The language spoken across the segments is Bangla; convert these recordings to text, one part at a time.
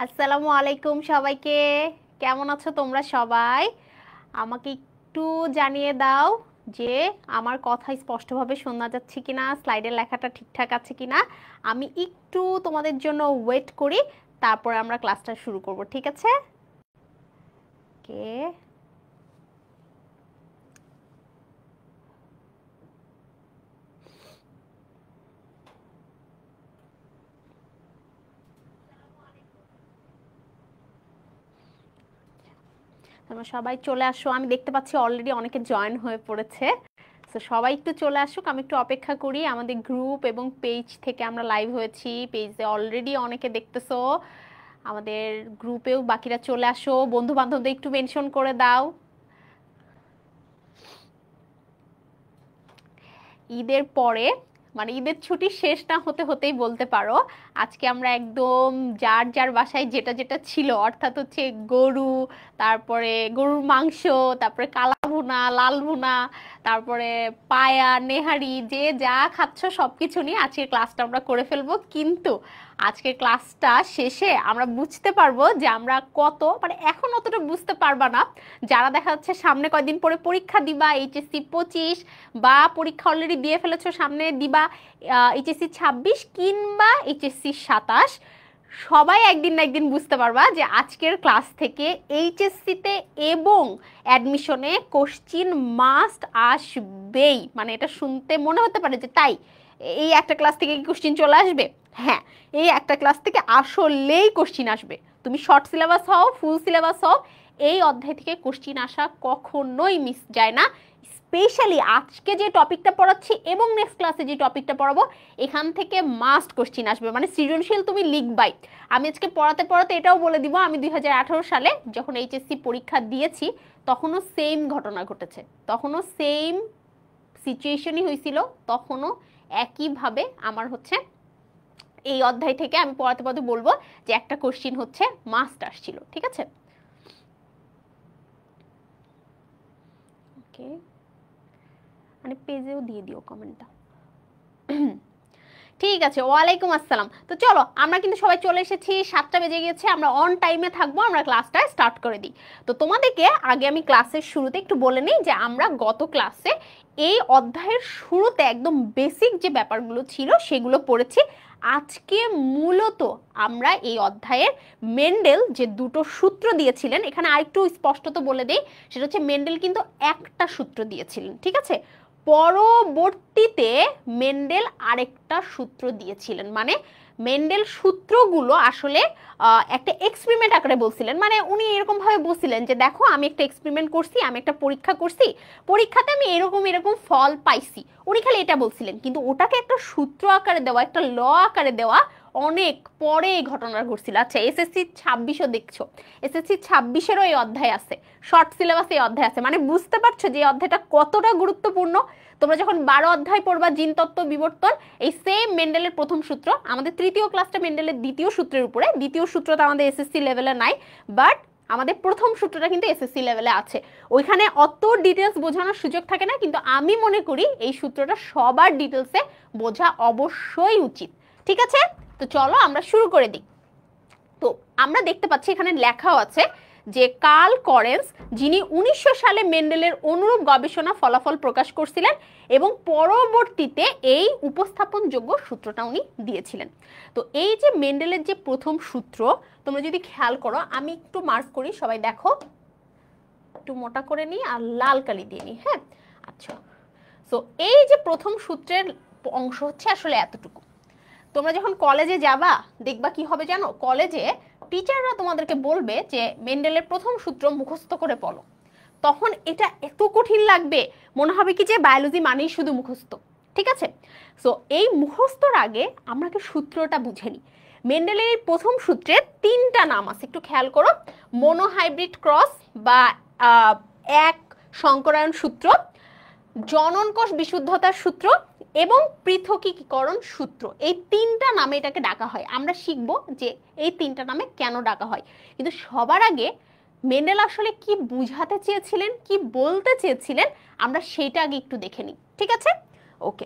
আসসালামু আলাইকুম সবাইকে। কেমন আছো তোমরা সবাই? আমাকে একটু জানিয়ে দাও যে আমার কথা স্পষ্টভাবে শোনা যাচ্ছে কিনা, স্লাইডের লেখাটা ঠিকঠাক আছে কিনা। আমি একটু তোমাদের জন্য ওয়েট করি, তারপর আমরা ক্লাসটা শুরু করব, ঠিক আছে? ওকে। তোমরা সবাই চলে আসো, আমি দেখতে পাচ্ছি অলরেডি অনেকে জয়েন হয়ে পড়েছে। তো সবাই একটু চলে আসুক, আমি একটু অপেক্ষা করি। আমাদের গ্রুপ এবং পেজ থেকে আমরা লাইভ হয়েছি, পেজে অলরেডি অনেকে দেখতেছো। আমাদের গ্রুপেও বাকিরা চলে আসো, বন্ধু বান্ধবদের একটু মেনশন করে দাও। ঈদের পরে, মানে ঈদের ছুটি শেষ না হতে হতেই বলতে পারো, আজকে আমরা একদম যার যার বাসায় যেটা যেটা ছিল, অর্থাৎ হচ্ছে গরু, তারপরে গরুর মাংস, তারপরে কালা ভুনা, লাল ভুনা, তারপরে পায়া, নেহারি, যে যা খাচ্ছ সবকিছু নিয়ে আজকের ক্লাসটা আমরা করে ফেলবো। কিন্তু আজকের ক্লাসটা শেষে আমরা বুঝতে পারবো যে আমরা কত, মানে এখন অতটা বুঝতে পারবা না যারা দেখা যাচ্ছে সামনে কয়দিন পরে পরীক্ষা দিবা, এইচএসসি 25, বা পরীক্ষা অলরেডি দিয়ে ফেলেছো, সামনে দিবা এইচএসসি 26 কিংবা এইচএসসি 27। সবাই একদিন না একদিন বুঝতে পারবা যে আজকের ক্লাস থেকে এইচএসসিতে এবং অ্যাডমিশনে কোশ্চিন মাস্ট আসবেই। মানে এটা শুনতে মনে হতে পারে যে তাই, এই একটা ক্লাস থেকে কি কোশ্চিন চলে আসবে? হ্যাঁ, এই একটা ক্লাস থেকে আসলেই কোশ্চিন আসবে। তুমি শর্ট সিলেবাস হও, ফুল সিলেবাস হও, এই অধ্যায় থেকে কোশ্চিন আসা কখনোই মিস যায় না। স্পেশালি আজকে যে টপিকটা পড়াচ্ছি এবং নেক্সট ক্লাসে যে টপিকটা পড়াবো, এখান থেকে মাস্ট কোশ্চিন আসবে, মানে সৃজনশীল তুমি লিখবাই। আমি আজকে পড়াতে পড়াতে এটাও বলে দিব, আমি 2018 সালে যখন এইচএসসি পরীক্ষা দিয়েছি তখনও সেম ঘটনা ঘটেছে, তখনও সেম সিচুয়েশনই হয়েছিল, তখনও একইভাবে আমার হচ্ছে এই অধ্যায় থেকে আমি পড়াতে পড়াতে বলবো যে একটা কোশ্চিন হচ্ছে মাস্ট আসছিল, ঠিক আছে? ওকে, মানে পেজেও দিয়ে দিও কমেন্টটা। ঠিক আছে, ওয়ালাইকুম আসসালাম। তো চলো, আমরা কিন্তু সবাই চলে এসেছি, 7টা বেজে গেছে, আমরা অন টাইমে থাকবো, আমরা ক্লাসটা স্টার্ট করে দিই। তো তোমাদেরকে আগে আমি ক্লাসের শুরুতে একটু বলে নিই যে আমরা গত ক্লাসে এই অধ্যায়ের শুরুতে একদম বেসিক যে ব্যাপারগুলো ছিল সেগুলো পড়েছি। আজকে মূলত আমরা এই অধ্যায়ের মেন্ডেল যে দুটো সূত্র দিয়েছিলেন, এখানে আরেকটু স্পষ্টত বলে দেই, সেটা হচ্ছে মেন্ডেল কিন্তু একটা সূত্র দিয়েছিলেন, ঠিক আছে? পরবর্তীতে মেন্ডেল আরেকটা সূত্র দিয়েছিলেন, মানে মেন্ডেল সূত্রগুলো আসলে একটা এক্সপেরিমেন্ট আকারে বলছিলেন। মানে উনি এরকম ভাবে বলছিলেন যে দেখো, আমি একটা এক্সপেরিমেন্ট করছি, আমি একটা পরীক্ষা করছি, পরীক্ষাতে আমি এরকম এরকম ফল পাইছি, উনি খালি এটা বলছিলেন। কিন্তু ওটাকে একটা সূত্র আকারে দেওয়া, একটা ল আকারে দেওয়া অনেক পরে এই ঘটনা ঘটছিল। আচ্ছা, এসএসসি 26ও দেখছো, এসএসসি 26-এরও এই অধ্যায় আছে, শর্ট সিলেবাস এই অধ্যায় আছে, মানে বুঝতে পারছো যে এই অধ্যায়টা কতটা গুরুত্বপূর্ণ। তোমরা যখন 12 অধ্যায় পড়বা, জিনতত্ত্ব, বিবর্তন, এই সেম মেন্ডেলের প্রথম সূত্র, আমাদের তৃতীয় ক্লাসটা মেন্ডেলের দ্বিতীয় সূত্রের উপরে, দ্বিতীয় সূত্রটা আমাদের এসএসসি লেভেলে নাই, বাট আমাদের প্রথম সূত্রটা কিন্তু এসএসসি লেভেলে আছে। ওইখানে অত ডিটেলস বোঝানোর সুযোগ থাকে না, কিন্তু আমি মনে করি এই সূত্রটা সবার ডিটেলসে বোঝা অবশ্যই উচিত, ঠিক আছে? তো চলো আমরা শুরু করে দিই। তো আমরা দেখতে পাচ্ছি এখানে লেখাও আছে যে কার্ল করেন্স, যিনি 1900 সালে মেন্ডেলের অনুরূপ গবেষণা ফলাফল প্রকাশ করছিলেন এবং পরবর্তীতে এই উপস্থাপনযোগ্য সূত্রটা উনি দিয়েছিলেন। তো এই যে মেন্ডেলের যে প্রথম সূত্র, তোমরা যদি খেয়াল করো, আমি একটু মার্ক করি, সবাই দেখো, একটু মোটা করে নিই আর লাল কালি দিয়ে নিই, হ্যাঁ? আচ্ছা, তো এই যে প্রথম সূত্রের অংশ হচ্ছে আসলে এতটুকু। তোমরা যখন কলেজে যাবা দেখবা কি হবে জানো, কলেজে টিচাররা তোমাদেরকে বলবে যে মেন্ডেলের প্রথম সূত্র মুখস্থ করে পড়ো। তখন এটা এত কঠিন লাগবে, মনে হবে কি যে বায়োলজি মানেই শুধু মুখস্থ, ঠিক আছে? সো এই মুখস্থর আগে আমরা কি সূত্রটা বুঝে নিই। মেন্ডেলের প্রথম সূত্রের 3টা নাম আছে, একটু খেয়াল করো। মনোহাইব্রিড ক্রস বা এক সংকরায়ন সূত্র, জনন কোষ বিশুদ্ধতার সূত্র এবং পৃথকীকরণ সূত্র, এই 3টা নামে এটাকে ডাকা হয়। আমরা শিখবো যে এই 3টা নামে কেন ডাকা হয়। কিন্তু সবার আগে মেন্ডেল আসলে কি বুঝাতে চেয়েছিলেন, কি বলতে চেয়েছিলেন, আমরা সেটা আগে একটু দেখে নিই, ঠিক আছে? ওকে,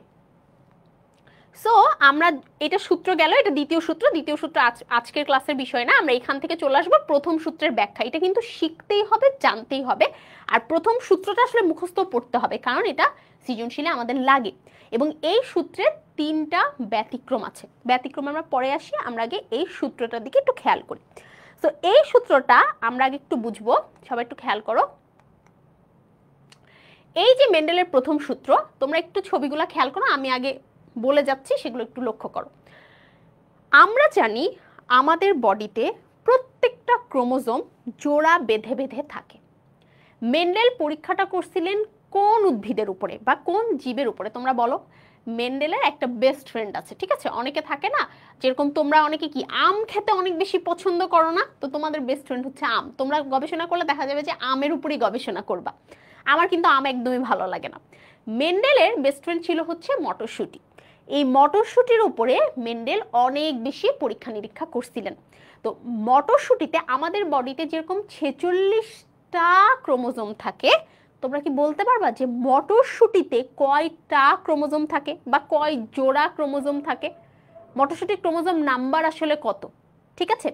সো আমরা এটা সূত্র গেল, এটা দ্বিতীয় সূত্র। দ্বিতীয় সূত্র আজকের ক্লাসের বিষয় না, আমরা এখান থেকে চলে আসবো প্রথম সূত্রের ব্যাখ্যা। এটা কিন্তু শিখতেই হবে, জানতেই হবে। আর প্রথম সূত্রটা আসলে মুখস্থ পড়তে হবে, কারণ এটা সৃজনশীলে আমাদের লাগে। এবং এই সূত্রের 3টা ব্যতিক্রম আছে। ব্যতিক্রম আমরা পরে আসি, আমরা আগে এই সূত্রটার দিকে একটু খেয়াল করি। তো এই সূত্রটা আমরা আগে একটু বুঝবো, সবাই একটু খেয়াল করো। এই যে মেন্ডেলের প্রথম সূত্র, তোমরা একটু ছবিগুলো খেয়াল করো, আমি আগে বলে যাচ্ছি, সেগুলো একটু লক্ষ্য করো। আমরা জানি আমাদের বডিতে প্রত্যেকটা ক্রোমোজোম জোড়া বেঁধে বেঁধে থাকে। মেন্ডেল পরীক্ষাটা করছিলেন কোন উদ্ভিদের উপরে বা কোন জীবের উপরে? তোমরা বলো। মেন্ডেলের একটা বেস্ট ফ্রেন্ড আছে, ঠিক আছে? অনেকে থাকে না, যেরকম তোমরা অনেকে কি আম খেতে অনেক বেশি পছন্দ করো না, তো তোমাদের বেস্ট ফ্রেন্ড হচ্ছে আম। তোমরা গবেষণা করলে দেখা যাবে যে আমের উপরেই গবেষণা করবা। আমার কিন্তু আম একদমই ভালো লাগে না। মেন্ডেলের বেস্ট ফ্রেন্ড ছিল হচ্ছে মটরশুঁটি। এই মটরশুঁটির উপরে মেন্ডেল অনেক বেশি পরীক্ষা নিরীক্ষা করছিলেন। তো মটরশুঁটিতে আমাদের বডিতে যেরকম 46টা ক্রোমোজোম থাকে, তোমরা কি বলতে পারবা যে মটরশুঁটিতে কয়টা ক্রোমোজোম থাকে বা কয় জোড়া ক্রোমোজোম থাকে? মটরশুঁটির ক্রোমোজোম নাম্বার আসলে কত? ঠিক আছে,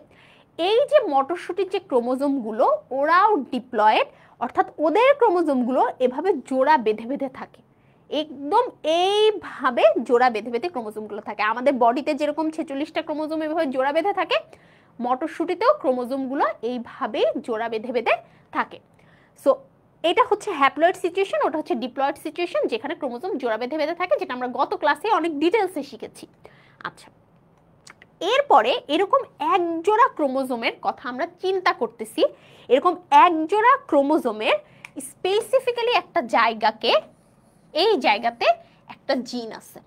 এই যে মটরশুঁটির যে ক্রোমোজোমগুলো, ওরাও ডিপ্লয়েড, অর্থাৎ ওদের ক্রোমোজোমগুলো এভাবে জোড়া বেঁধে বেঁধে থাকে। একদম এইভাবে জোড়া বেঁধে বেঁধে ক্রোমোজোমগুলো থাকে। আমাদের বডিতে যেরকম 46টা ক্রোমোজোম এভাবে জোড়া বেঁধে থাকে, মটরশুঁটিতেও ক্রোমোজোমগুলো এইভাবে জোড়া বেঁধে বেঁধে থাকে। সো এটা হচ্ছে হ্যাপ্লয়েড সিচুয়েশন, ওটা হচ্ছে ডিপ্লয়েড সিচুয়েশন, যেখানে ক্রোমোজোম জোড়া বেঁধে বেঁধে থাকে, যেটা আমরা গত ক্লাসে অনেক ডিটেলসে শিখেছি। আচ্ছা, এরপরে এরকম এক জোড়া ক্রোমোজোমের কথা আমরা চিন্তা করতেছি। এরকম এক জোড়া ক্রোমোজোমের স্পেসিফিক্যালি একটা জায়গাকে, এই জায়গাতে একটা জিন আছে,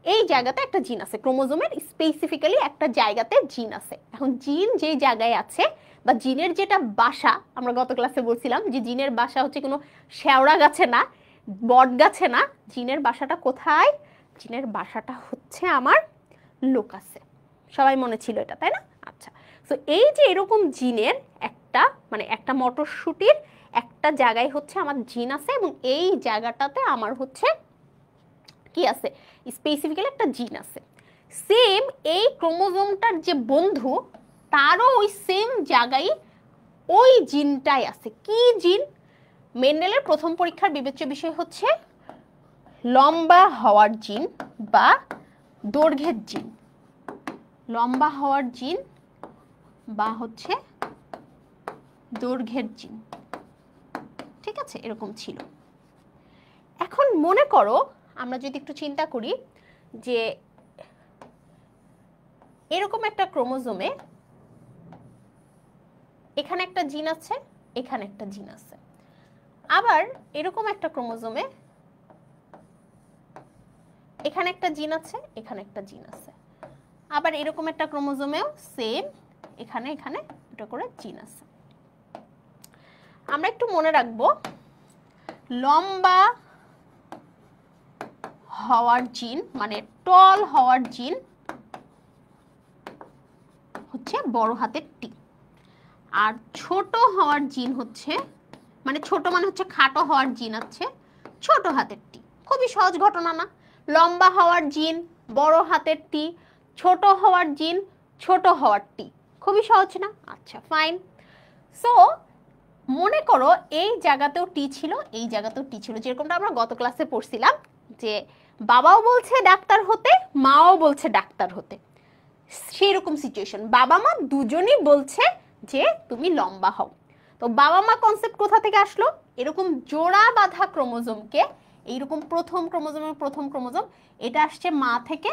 এই জায়গাতে একটা জিন আছে, ক্রোমোজোমের স্পেসিফিক্যালি একটা জায়গাতে জিন আছে। এখন জিন যে জায়গায় আছে বা জিনের যেটা বাসা, আমরা গত ক্লাসে বলছিলাম যে জিনের বাসা হচ্ছে কোনো শেওড়া গাছে না, বট গাছে না। জিনের বাসাটা কোথায়? জিনের বাসাটা হচ্ছে আমার লোকাসে। সবাই মনে ছিল এটা, তাই না? আচ্ছা, তো এই যে এরকম জিনের একটা, মানে একটা মটরশুঁটির একটা জায়গায় হচ্ছে আমার জিন আছে, এবং এই জায়গাটাতে আমার হচ্ছে কি আছে? স্পেসিফিক্যালি একটা জিন আছে। সেম এই ক্রোমোজোমটার যে বন্ধু, তারও ওই সেম জায়গায় ওই জিনটাই আছে। কি জিন? মেন্ডেলের প্রথম পরীক্ষার বিবেচ্য বিষয় হচ্ছে লম্বা হওয়ার জিন বা দৈর্ঘ্যের জিন। লম্বা হওয়ার জিন বা হচ্ছে দৈর্ঘ্যের জিন, ঠিক আছে? এরকম ছিল। এখন মনে করো, আমরা যদি একটু চিন্তা করি যে এরকম একটা ক্রোমোজোমে এখানে একটা জিন আছে, এখানে একটা জিন আছে। আবার এরকম একটা ক্রোমোজোমে এখানে একটা জিন আছে, এখানে একটা জিন আছে। আবার এরকম একটা ক্রোমোজোমেও সেম, এখানে এখানে দুটো করে জিন আছে। আমরা একটু মনে রাখবো, লম্বা হওয়ার জিন মানে টল হওয়ার জিন হচ্ছে বড় হাতের টি, আর ছোট হওয়ার জিন হচ্ছে, মানে ছোট মানে হচ্ছে খাটো হওয়ার জিন আছে ছোট হাতের টি। খুবই সহজ ঘটনা না? লম্বা হওয়ার জিন বড় হাতের টি, ছোট হওয়ার জিন ছোট হওয়ার টি। খুবই সহজ না? আচ্ছা, ফাইন। সো মনে করো এই জায়গাতেও টি ছিল, এই জায়গাতেও টি ছিল, যেরকমটা আমরা গত ক্লাসে পড়ছিলাম যে বাবাও বলছে ডাক্তার হতে, মাও বলছে ডাক্তার হতে। সেই রকম সিচুয়েশন, বাবা মা দুজনই বলছে যে তুমি লম্বা হও। তো বাবা মা কনসেপ্ট কোথা থেকে আসলো? এরকম জোড়া বাঁধা ক্রোমোজোমকে, এইরকম প্রথম ক্রোমোজোম, এটা আসছে মা থেকে,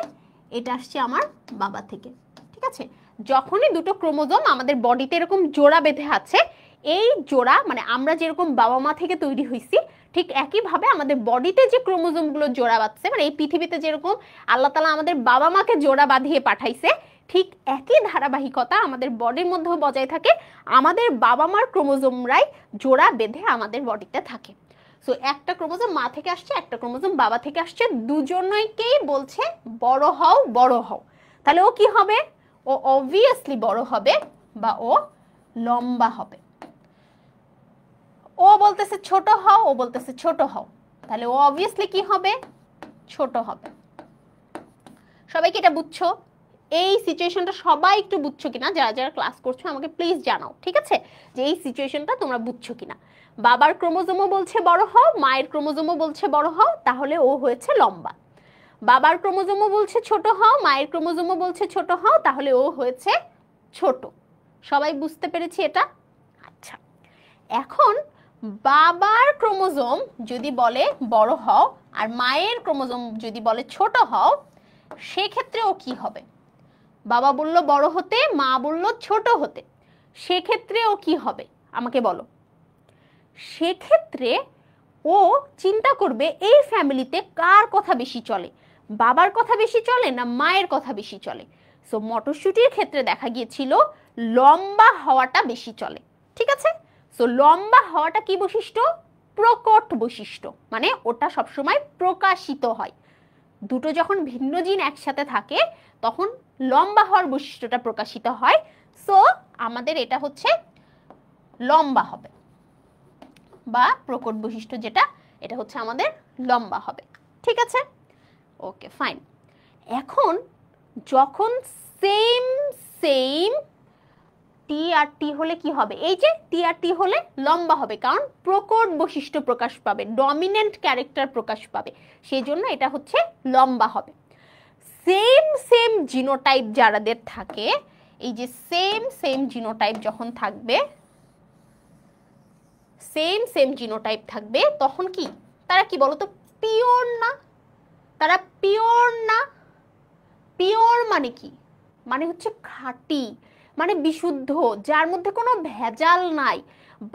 এটা আসছে আমার বাবা থেকে, ঠিক আছে? যখনই দুটো ক্রোমোজোম আমাদের বডিতে এরকম জোড়া বেঁধে আছে, এই জোড়া মানে আমরা যেরকম বাবা মা থেকে তৈরি হয়েছি, ঠিক একইভাবে আমাদের বডিতে যে ক্রোমোজোমগুলো জোড়া বাঁধছে, মানে এই পৃথিবীতে যেরকম আল্লাহ তাআলা আমাদের বাবা মাকে জোড়া বাঁধিয়ে পাঠাইছে, ঠিক একই ধারাবাহিকতা আমাদের বডির মধ্যেও বজায় থাকে। আমাদের বাবা মার ক্রোমোজোমরাই জোড়া বেঁধে আমাদের বডিতে থাকে। সো একটা ক্রোমোজোম মা থেকে আসছে, একটা ক্রোমোজোম বাবা থেকে আসছে, দুজনকেই বলছে বড় হও বড় হও। তাহলে ও কি হবে? ও অবভিয়াসলি বড় হবে বা ও লম্বা হবে। ও বলতেছে ছোট হও, ও বলতেছে ছোট হও, তাহলে ও অবভিয়াসলি কি হবে? ছোট হবে। সবাই কি এটা বুঝছো? এই সিচুয়েশনটা সবাই একটু বুঝছো কিনা, যারা যারা ক্লাস করছো আমাকে প্লিজ জানাও, ঠিক আছে, যে এই সিচুয়েশনটা তোমরা বুঝছো কিনা। বাবার ক্রোমোজোমও বলছে বড় হও, মায়ের ক্রোমোজোমও বলছে বড় হও, তাহলে ও হয়েছে লম্বা। বাবার ক্রোমোজোমও বলছে ছোট হও, মায়ের ক্রোমোজোমও বলছে ছোট হও, তাহলে ও হয়েছে ছোট। সবাই বুঝতে পেরেছি এটা? আচ্ছা, এখন বাবার ক্রোমোজোম যদি বলে বড় হও আর মায়ের ক্রোমোজোম যদি বলে ছোট হও, সেক্ষেত্রে ও কি হবে? বাবা বলল বড় হতে, মা বলল ছোট হতে, সেক্ষেত্রে ও কি হবে আমাকে বলো। সেক্ষেত্রে ও চিন্তা করবে এই ফ্যামিলিতে কার কথা বেশি চলে, বাবার কথা বেশি চলে না মায়ের কথা বেশি চলে। সো মটরশুঁটির ক্ষেত্রে দেখা গিয়েছিল লম্বা হওয়াটা বেশি চলে, ঠিক আছে। সো লম্বা হওয়াটা কি বৈশিষ্ট্য? প্রকট বৈশিষ্ট্য, মানে ওটা সবসময় প্রকাশিত হয়। দুটো যখন ভিন্ন জিন একসাথে থাকে তখন লম্বা হওয়ার বৈশিষ্ট্যটা প্রকাশিত হয়। সো আমাদের এটা হচ্ছে লম্বা হবে, বা প্রকট বৈশিষ্ট্য যেটা, এটা হচ্ছে আমাদের লম্বা হবে, ঠিক আছে। Okay fine. এখন যখন সেম সেম টি আর টি হলে কি হবে? এই যে টি আর টি হলে লম্বা হবে, কারণ প্রকট বৈশিষ্ট্য প্রকাশ পাবে, ডমিনেন্ট ক্যারেক্টার প্রকাশ পাবে, সেই জন্য এটা হচ্ছে লম্বা হবে। সেম সেম জিনোটাইপ যারাদের থাকে, এই যে সেম সেম জিনোটাইপ যখন থাকবে, সেম সেম জিনোটাইপ থাকবে, তখন কি তারা কি বলতো পিওর না? তারা পিওর না? পিওর মানে কি? মানে হচ্ছে খাঁটি, মানে বিশুদ্ধ, যার মধ্যে কোনো ভেজাল নাই।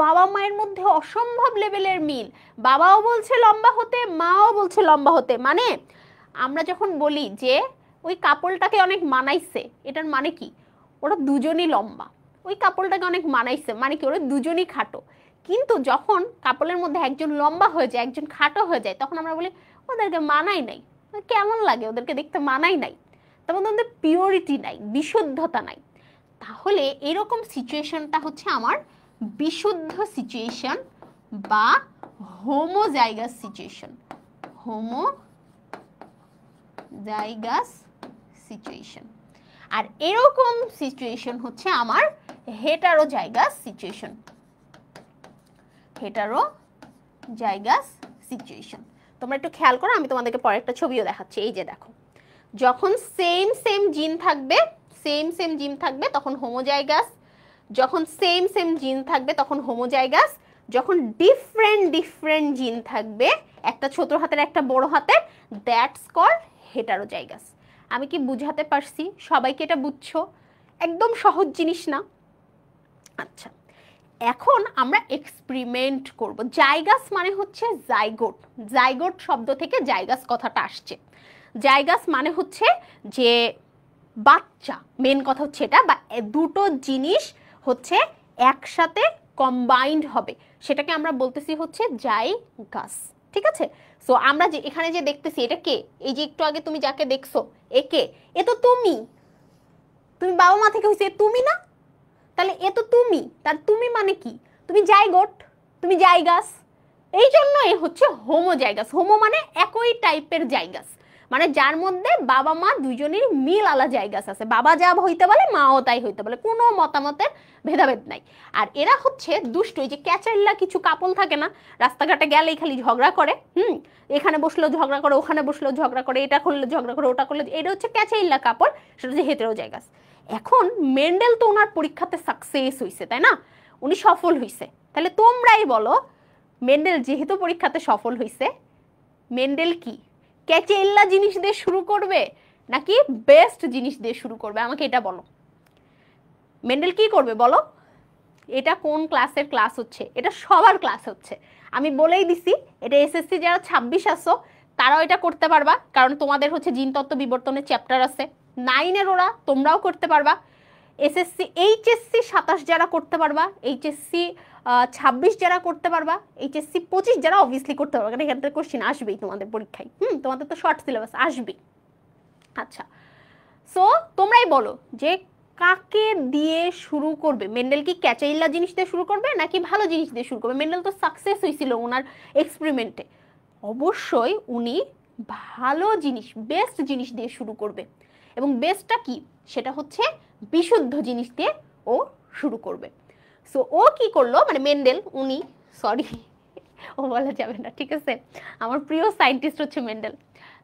বাবা মায়ের মধ্যে অসম্ভব লেভেলের মিল, বাবাও বলছে লম্বা হতে, মাও বলছে লম্বা হতে। মানে আমরা যখন বলি যে ওই কাপড়টাকে অনেক মানাইছে, এটার মানে কি? ওরা দুজনই লম্বা। ওই কাপড়টাকে অনেক মানাইছে মানে কি? ওরা দুজনই খাটো। কিন্তু যখন কাপড়ের মধ্যে একজন লম্বা হয়ে যায়, একজন খাটো হয়ে যায়, তখন আমরা বলি ওদেরকে মানাই নাই, কেমন লাগে, ওদেরকে দেখতে মানাই নাই। তার মধ্যে ওদের পিওরিটি নাই, বিশুদ্ধতা নাই। তাহলে এরকম সিচুয়েশনটা হচ্ছে আমার বিশুদ্ধ সিচুয়েশন বা হোমোজাইগাস সিচুয়েশন। Homozygous situation. আর এরকম সিচুয়েশন হচ্ছে আমার হেটারোজাইগাস সিচুয়েশন। Heterozygous situation. তোমরা একটু খেয়াল করো, আমি তোমাদেরকে পরে একটা ছবিও দেখাচ্ছি। এই যে দেখো, যখন সেম সেম জিন থাকবে, সেম সেম জিন থাকবে তখন হোমোজাইগাস। যখন সেম সেম জিন থাকবে তখন হোমোজাইগাস। যখন ডিফারেন্ট ডিফারেন্ট জিন থাকবে, একটা ছোট হাতের একটা বড় হাতের, দ্যাটস কল্ড হেটারোজাইগাস। আমি কি বুঝাতে পারছি? সবাইকে এটা বুঝছো? একদম সহজ জিনিস না? আচ্ছা, এখন আমরা এক্সপেরিমেন্ট করব। জাইগাস মানে হচ্ছে জাইগোট। জাইগোট শব্দ থেকে জাইগাস কথাটা আসছে। জাইগাস মানে হচ্ছে যে বাচ্চা, মেন কথা হচ্ছে এটা, বা দুটো জিনিস হচ্ছে একসাথে কম্বাইন্ড হবে, সেটাকে আমরা বলতেছি হচ্ছে জাইগাস, ঠিক আছে। সো আমরা যে এখানে যে দেখতেছি, এটা কে? এই যে একটু আগে তুমি যাকে দেখছো, এ কে? এ তো তুমি। তুমি বাবা মা থেকে হইছে, তুমি না? তাহলে এ তো তুমি, তার তুমি মানে কি? তুমি জাইগোট, তুমি জাইগাস। এই জন্য এ হচ্ছে হোমোজাইগাস। হোমো মানে একই টাইপের জাইগাস, মানে যার মধ্যে বাবা মা দুজনের মিল আলা জাইগাস আছে। বাবা যা হইতে বলে মাও তাই হইতে বলে, কোনো মতামতের ভেদাভেদ নাই। আর এরা হচ্ছে দুষ্ট। এই যে ক্যাচারিলা কিছু কাপল থাকে না, রাস্তাঘাটে গেলেই খালি ঝগড়া করে, এখানে বসলেও ঝগড়া করে, ওখানে বসলেও ঝগড়া করে, এটা করলে ঝগড়া করে, ওটা করলে, এটা হচ্ছে ক্যাচারিলা কাপল, সেটা হচ্ছে হেটেরোজাইগাস। এখন মেন্ডেল তো ওনার পরীক্ষাতে সাকসেস হইছে, তাই না? উনি সফল হইছে। তাহলে তোমরাই বলো, মেন্ডেল যেহেতু পরীক্ষাতে সফল হইছে, মেন্ডেল কি ক্যাচেল্লা জিনিস দিয়ে শুরু করবে নাকি বেস্ট জিনিস দিয়ে শুরু করবে? আমাকে এটা বলো, মেন্ডেল কি করবে বলো? এটা কোন ক্লাসের ক্লাস হচ্ছে? এটা সবার ক্লাস হচ্ছে। আমি বলেই দিছি, এটা এসএসসি যারা 26 আসো তারাও এটা করতে পারবা, কারণ তোমাদের হচ্ছে জিনতত্ত্ব বিবর্তনের চ্যাপ্টার আছে। 9-এর ওরা, তোমরাও করতে পারবা। এসএসসি এইচএসসি 27 যারা করতে পারবা, এইচএসসি 26 যারা করতে পারবা, এইচএসসি 25 যারা অবভিয়াসলি করতে পারবা, কারণ এখান থেকে কোশ্চেন আসবেই তোমাদের পরীক্ষায়। তোমাদের তো শর্ট সিলেবাস আসবেই। আচ্ছা, সো তোমরাই বলো যে কাকে দিয়ে শুরু করবে? মেন্ডেল কি ক্যাচাইল্লা জিনিস দিয়ে শুরু করবে নাকি ভালো জিনিস দিয়ে শুরু করবে? মেন্ডেল তো সাকসেস হয়েছিল ওনার এক্সপেরিমেন্টে, অবশ্যই উনি ভালো জিনিস, বেস্ট জিনিস দিয়ে শুরু করবে। এবং বেস্টটা কি, সেটা হচ্ছে বিশুদ্ধ জিনিস দিয়ে ও শুরু করবে। সো ও কি করলো, মানে মেন্ডেল, উনি, সরি ও বলা যাবে না, ঠিক আছে, আমার প্রিয় সায়েন্টিস্ট হচ্ছে মেন্ডেল,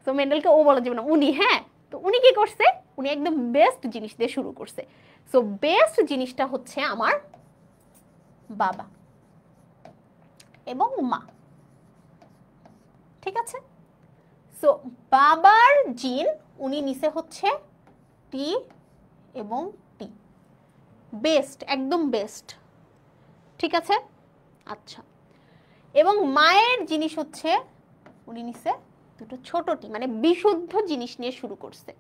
সো মেন্ডেলকে ও বলা যাবে না, উনি, হ্যাঁ। তো উনি কি করছে, উনি একদম বেস্ট জিনিস দিয়ে শুরু করছে। সো বেস্ট জিনিসটা হচ্ছে আমার বাবা এবং মা, ঠিক আছে। সো বাবার জিন উনি নিচে হচ্ছে টি এবং টি, বেস্ট, একদম বেস্ট, ঠিক আছে। আচ্ছা, এবং মায়ের জিনিস হচ্ছে উনি নিচে দুটো ছোট টি, মানে বিশুদ্ধ জিনিস নিয়ে শুরু করছে।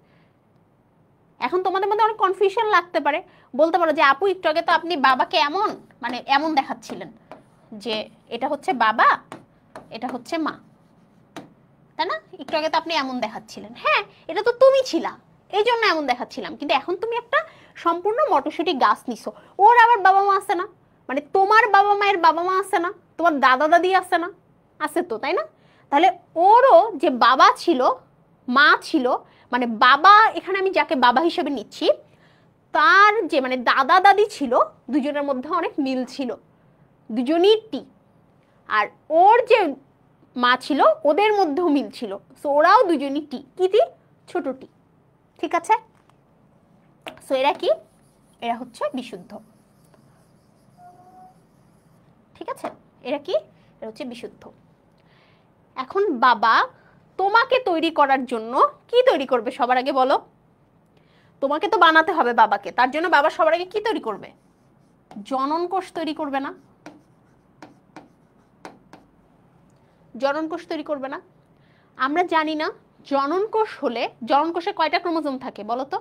এখন তোমাদের মধ্যে অনেক কনফিউশন লাগতে পারে, বলতে পারো যে আপু একটু আগে তো আপনি বাবাকে এমন, মানে এমন দেখাচ্ছিলেন যে এটা হচ্ছে বাবা, এটা হচ্ছে মা, তাই না? একটু আগে তো আপনি এমন দেখাচ্ছিলেন, হ্যাঁ এটা তো তুমি ছিলা, এই জন্য এমন দেখাচ্ছিলাম, কিন্তু এখন তুমি একটা সম্পূর্ণ মটরশুঁটি গাছ নিছো, ওর আবার বাবা মা আছে না, মানে তোমার বাবা মায়ের বাবা মা আছে না, তোমার দাদা দাদি আছে না, আছে তো, তাই না? তাহলে ওরও যে বাবা ছিল, মা ছিল, মানে বাবা, এখানে আমি যাকে বাবা হিসেবে নিচ্ছি, তার যে মানে দাদা দাদি ছিল, দুজনের মধ্যে অনেক মিল ছিল, দুজনই টি। আর ওর যে মা ছিল, ওদের মধ্যেও মিল ছিল, সো ওরাও দুজনই টি, কি টি, ছোট টি, ঠিক আছে। সো এরা কি, এরা হচ্ছে বিশুদ্ধ, ঠিক আছে, এরা কি, এরা হচ্ছে বিশুদ্ধ। এখন বাবা তোমাকে তৈরি করার জন্য কি তৈরি করবে সবার আগে বলো? তোমাকে তো বানাতে হবে বাবাকে, তার জন্য বাবা সবার আগে কি তৈরি করবে? জনন কোষ তৈরি করবে না? জনন কোষ তৈরি করবে না? আমরা জানি না জনন কোষ হলে, জনন কোষে কয়টা ক্রোমোজোম থাকে বলো তো?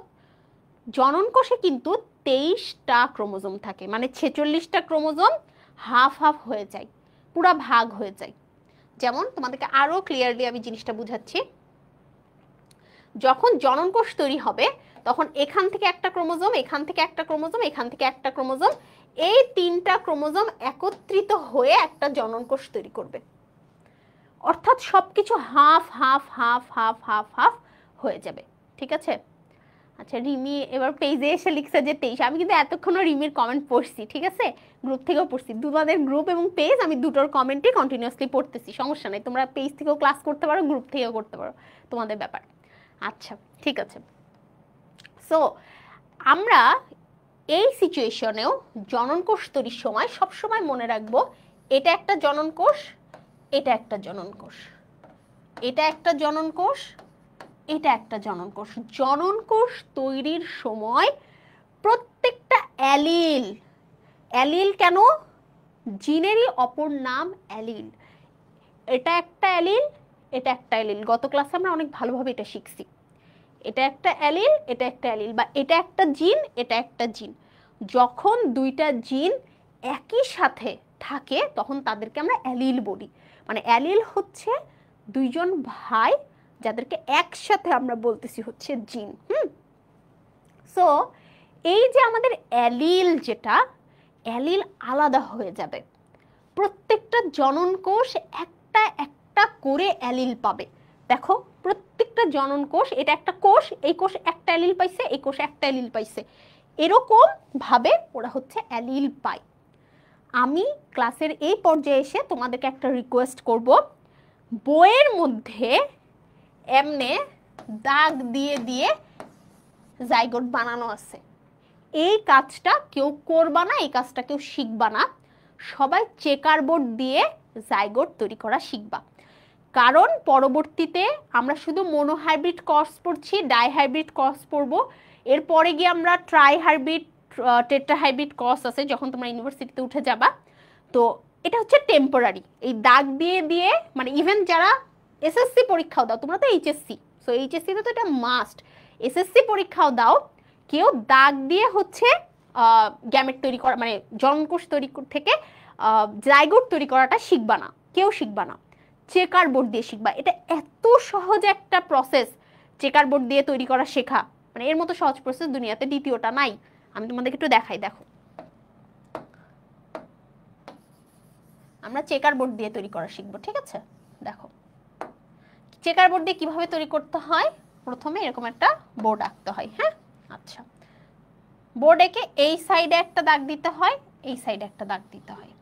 জনন কোষে কিন্তু 23টা ক্রোমোজোম থাকে, মানে 46টা ক্রোমোজোম হাফ হাফ হয়ে যায়, পুরা ভাগ হয়ে যায়। যেমন তোমাদেরকে আরো ক্লিয়ারলি আমি জিনিসটা বুঝাচ্ছি, যখন জনন কোষ তৈরি হবে তখন এখান থেকে একটা ক্রোমোজোম, এখান থেকে একটা ক্রোমোজোম, এখান থেকে একটা ক্রোমোজোম, এই 3টা ক্রোমোজোম একত্রিত হয়ে একটা জনন কোষ তৈরি করবে, অর্থাৎ সবকিছু half half half half half half হয়ে যাবে, ঠিক আছে। আচ্ছা, রিমি এবার পেজে এসে লিখছে যে 23, আমি কিন্তু এতক্ষণও রিমির কমেন্ট পড়ছি, ঠিক আছে, গ্রুপ থেকেও পড়ছি, তোমাদের গ্রুপ এবং পেজ আমি দুটোর কমেন্টই কন্টিনিউয়াসলি পড়তেছি, সমস্যা নেই, তোমরা পেজ থেকেও ক্লাস করতে পারো, গ্রুপ থেকেও করতে পারো, তোমাদের ব্যাপার। আচ্ছা, ঠিক আছে। সো আমরা এই সিচুয়েশনেও জনন কোষ তৈরির সময় সবসময় মনে রাখবো এটা একটা জনন কোষ, এটা একটা জনন কোষ, এটা একটা জনন কোষ, এটা একটা জনন কোষ। জনন কোষ তৈরির সময় প্রত্যেকটা অ্যালিল, অ্যালিল কেন, জিনেরই অপর নাম অ্যালিল, এটা একটা অ্যালিল, এটা একটা অ্যালিল, গত ক্লাসে আমরা অনেক ভালোভাবে এটা শিখছি, এটা একটা অ্যালিল, এটা একটা অ্যালিল, বা এটা একটা জিন, এটা একটা জিন। যখন দুইটা জিন একই সাথে থাকে তখন তাদেরকে আমরা অ্যালিল বলি, মানে অ্যালিল হচ্ছে দুইজন ভাই যাদেরকে একসাথে আমরা বলতেছি হচ্ছে জিন। সো এই যে আমাদের অ্যালিল, যেটা অ্যালিল আলাদা হয়ে যাবে, প্রত্যেকটা জনন কোষ একটা একটা করে অ্যালিল পাবে। দেখো প্রত্যেকটা জনন কোষ, এটা একটা কোষ, এই কোষ একটা অ্যালিল পাইছে, এই কোষ একটা অ্যালিল পাইছে, এরকম ভাবে ওরা হচ্ছে অ্যালিল পায়। আমি ক্লাসের এই পর্যায়ে এসে তোমাদেরকে একটা রিকোয়েস্ট করব, বইয়ের মধ্যে এমনে দাগ দিয়ে দিয়ে জাইগোট বানানো আছে, এই কাজটা কেউ করবা না, এই কাজটা কেউ শিখবা না, সবাই চেকার বোর্ড দিয়ে জাইগোট তৈরি করা শিখবা। কারণ পরবর্তীতে আমরা শুধু মোনোহাইব্রিড ক্রস পড়ছি, ডাইহাইব্রিড ক্রস পড়বো, এরপরে গিয়ে আমরা ট্রাইহাইব্রিড, টেট্রাহাইব্রিড ক্রস আছে যখন তোমরা ইউনিভার্সিটিতে উঠে যাবা। তো এটা হচ্ছে টেম্পোরারি, এই দাগ দিয়ে দিয়ে, মানে ইভেন যারা এসএসসি পরীক্ষাও দাও, তোমরা তো এইচএসসি, সো এইচএসসিতে তো এটা মাস্ট, এসএসসি পরীক্ষাও দাও, কেউ দাগ দিয়ে হচ্ছে গ্যামেট তৈরি করা, মানে জননকোষ তৈরি থেকে জাইগোট তৈরি করাটা শিখবা না, কেউ শিখবা না, চেকার বোর্ড দিয়ে শিখবা। এটা এত সহজ একটা প্রসেস, চেকার বোর্ড দিয়ে তৈরি করা শেখা, মানে এর মতো সহজ প্রসেস দুনিয়াতে দ্বিতীয়টা নাই। আমি তোমাদেরকে একটু দেখাই, দেখো আমরা চেকার বোর্ড দিয়ে তৈরি করা শিখবো, ঠিক আছে। দেখো চেকার বোর্ড দিয়ে কিভাবে তৈরি করতে হয়, প্রথমে এরকম একটা বোর্ড আঁকতে হয়। হ্যাঁ, আচ্ছা, বোর্ড এঁকে এই সাইডে একটা দাগ দিতে হয়, এই সাইডে একটা দাগ দিতে হয়,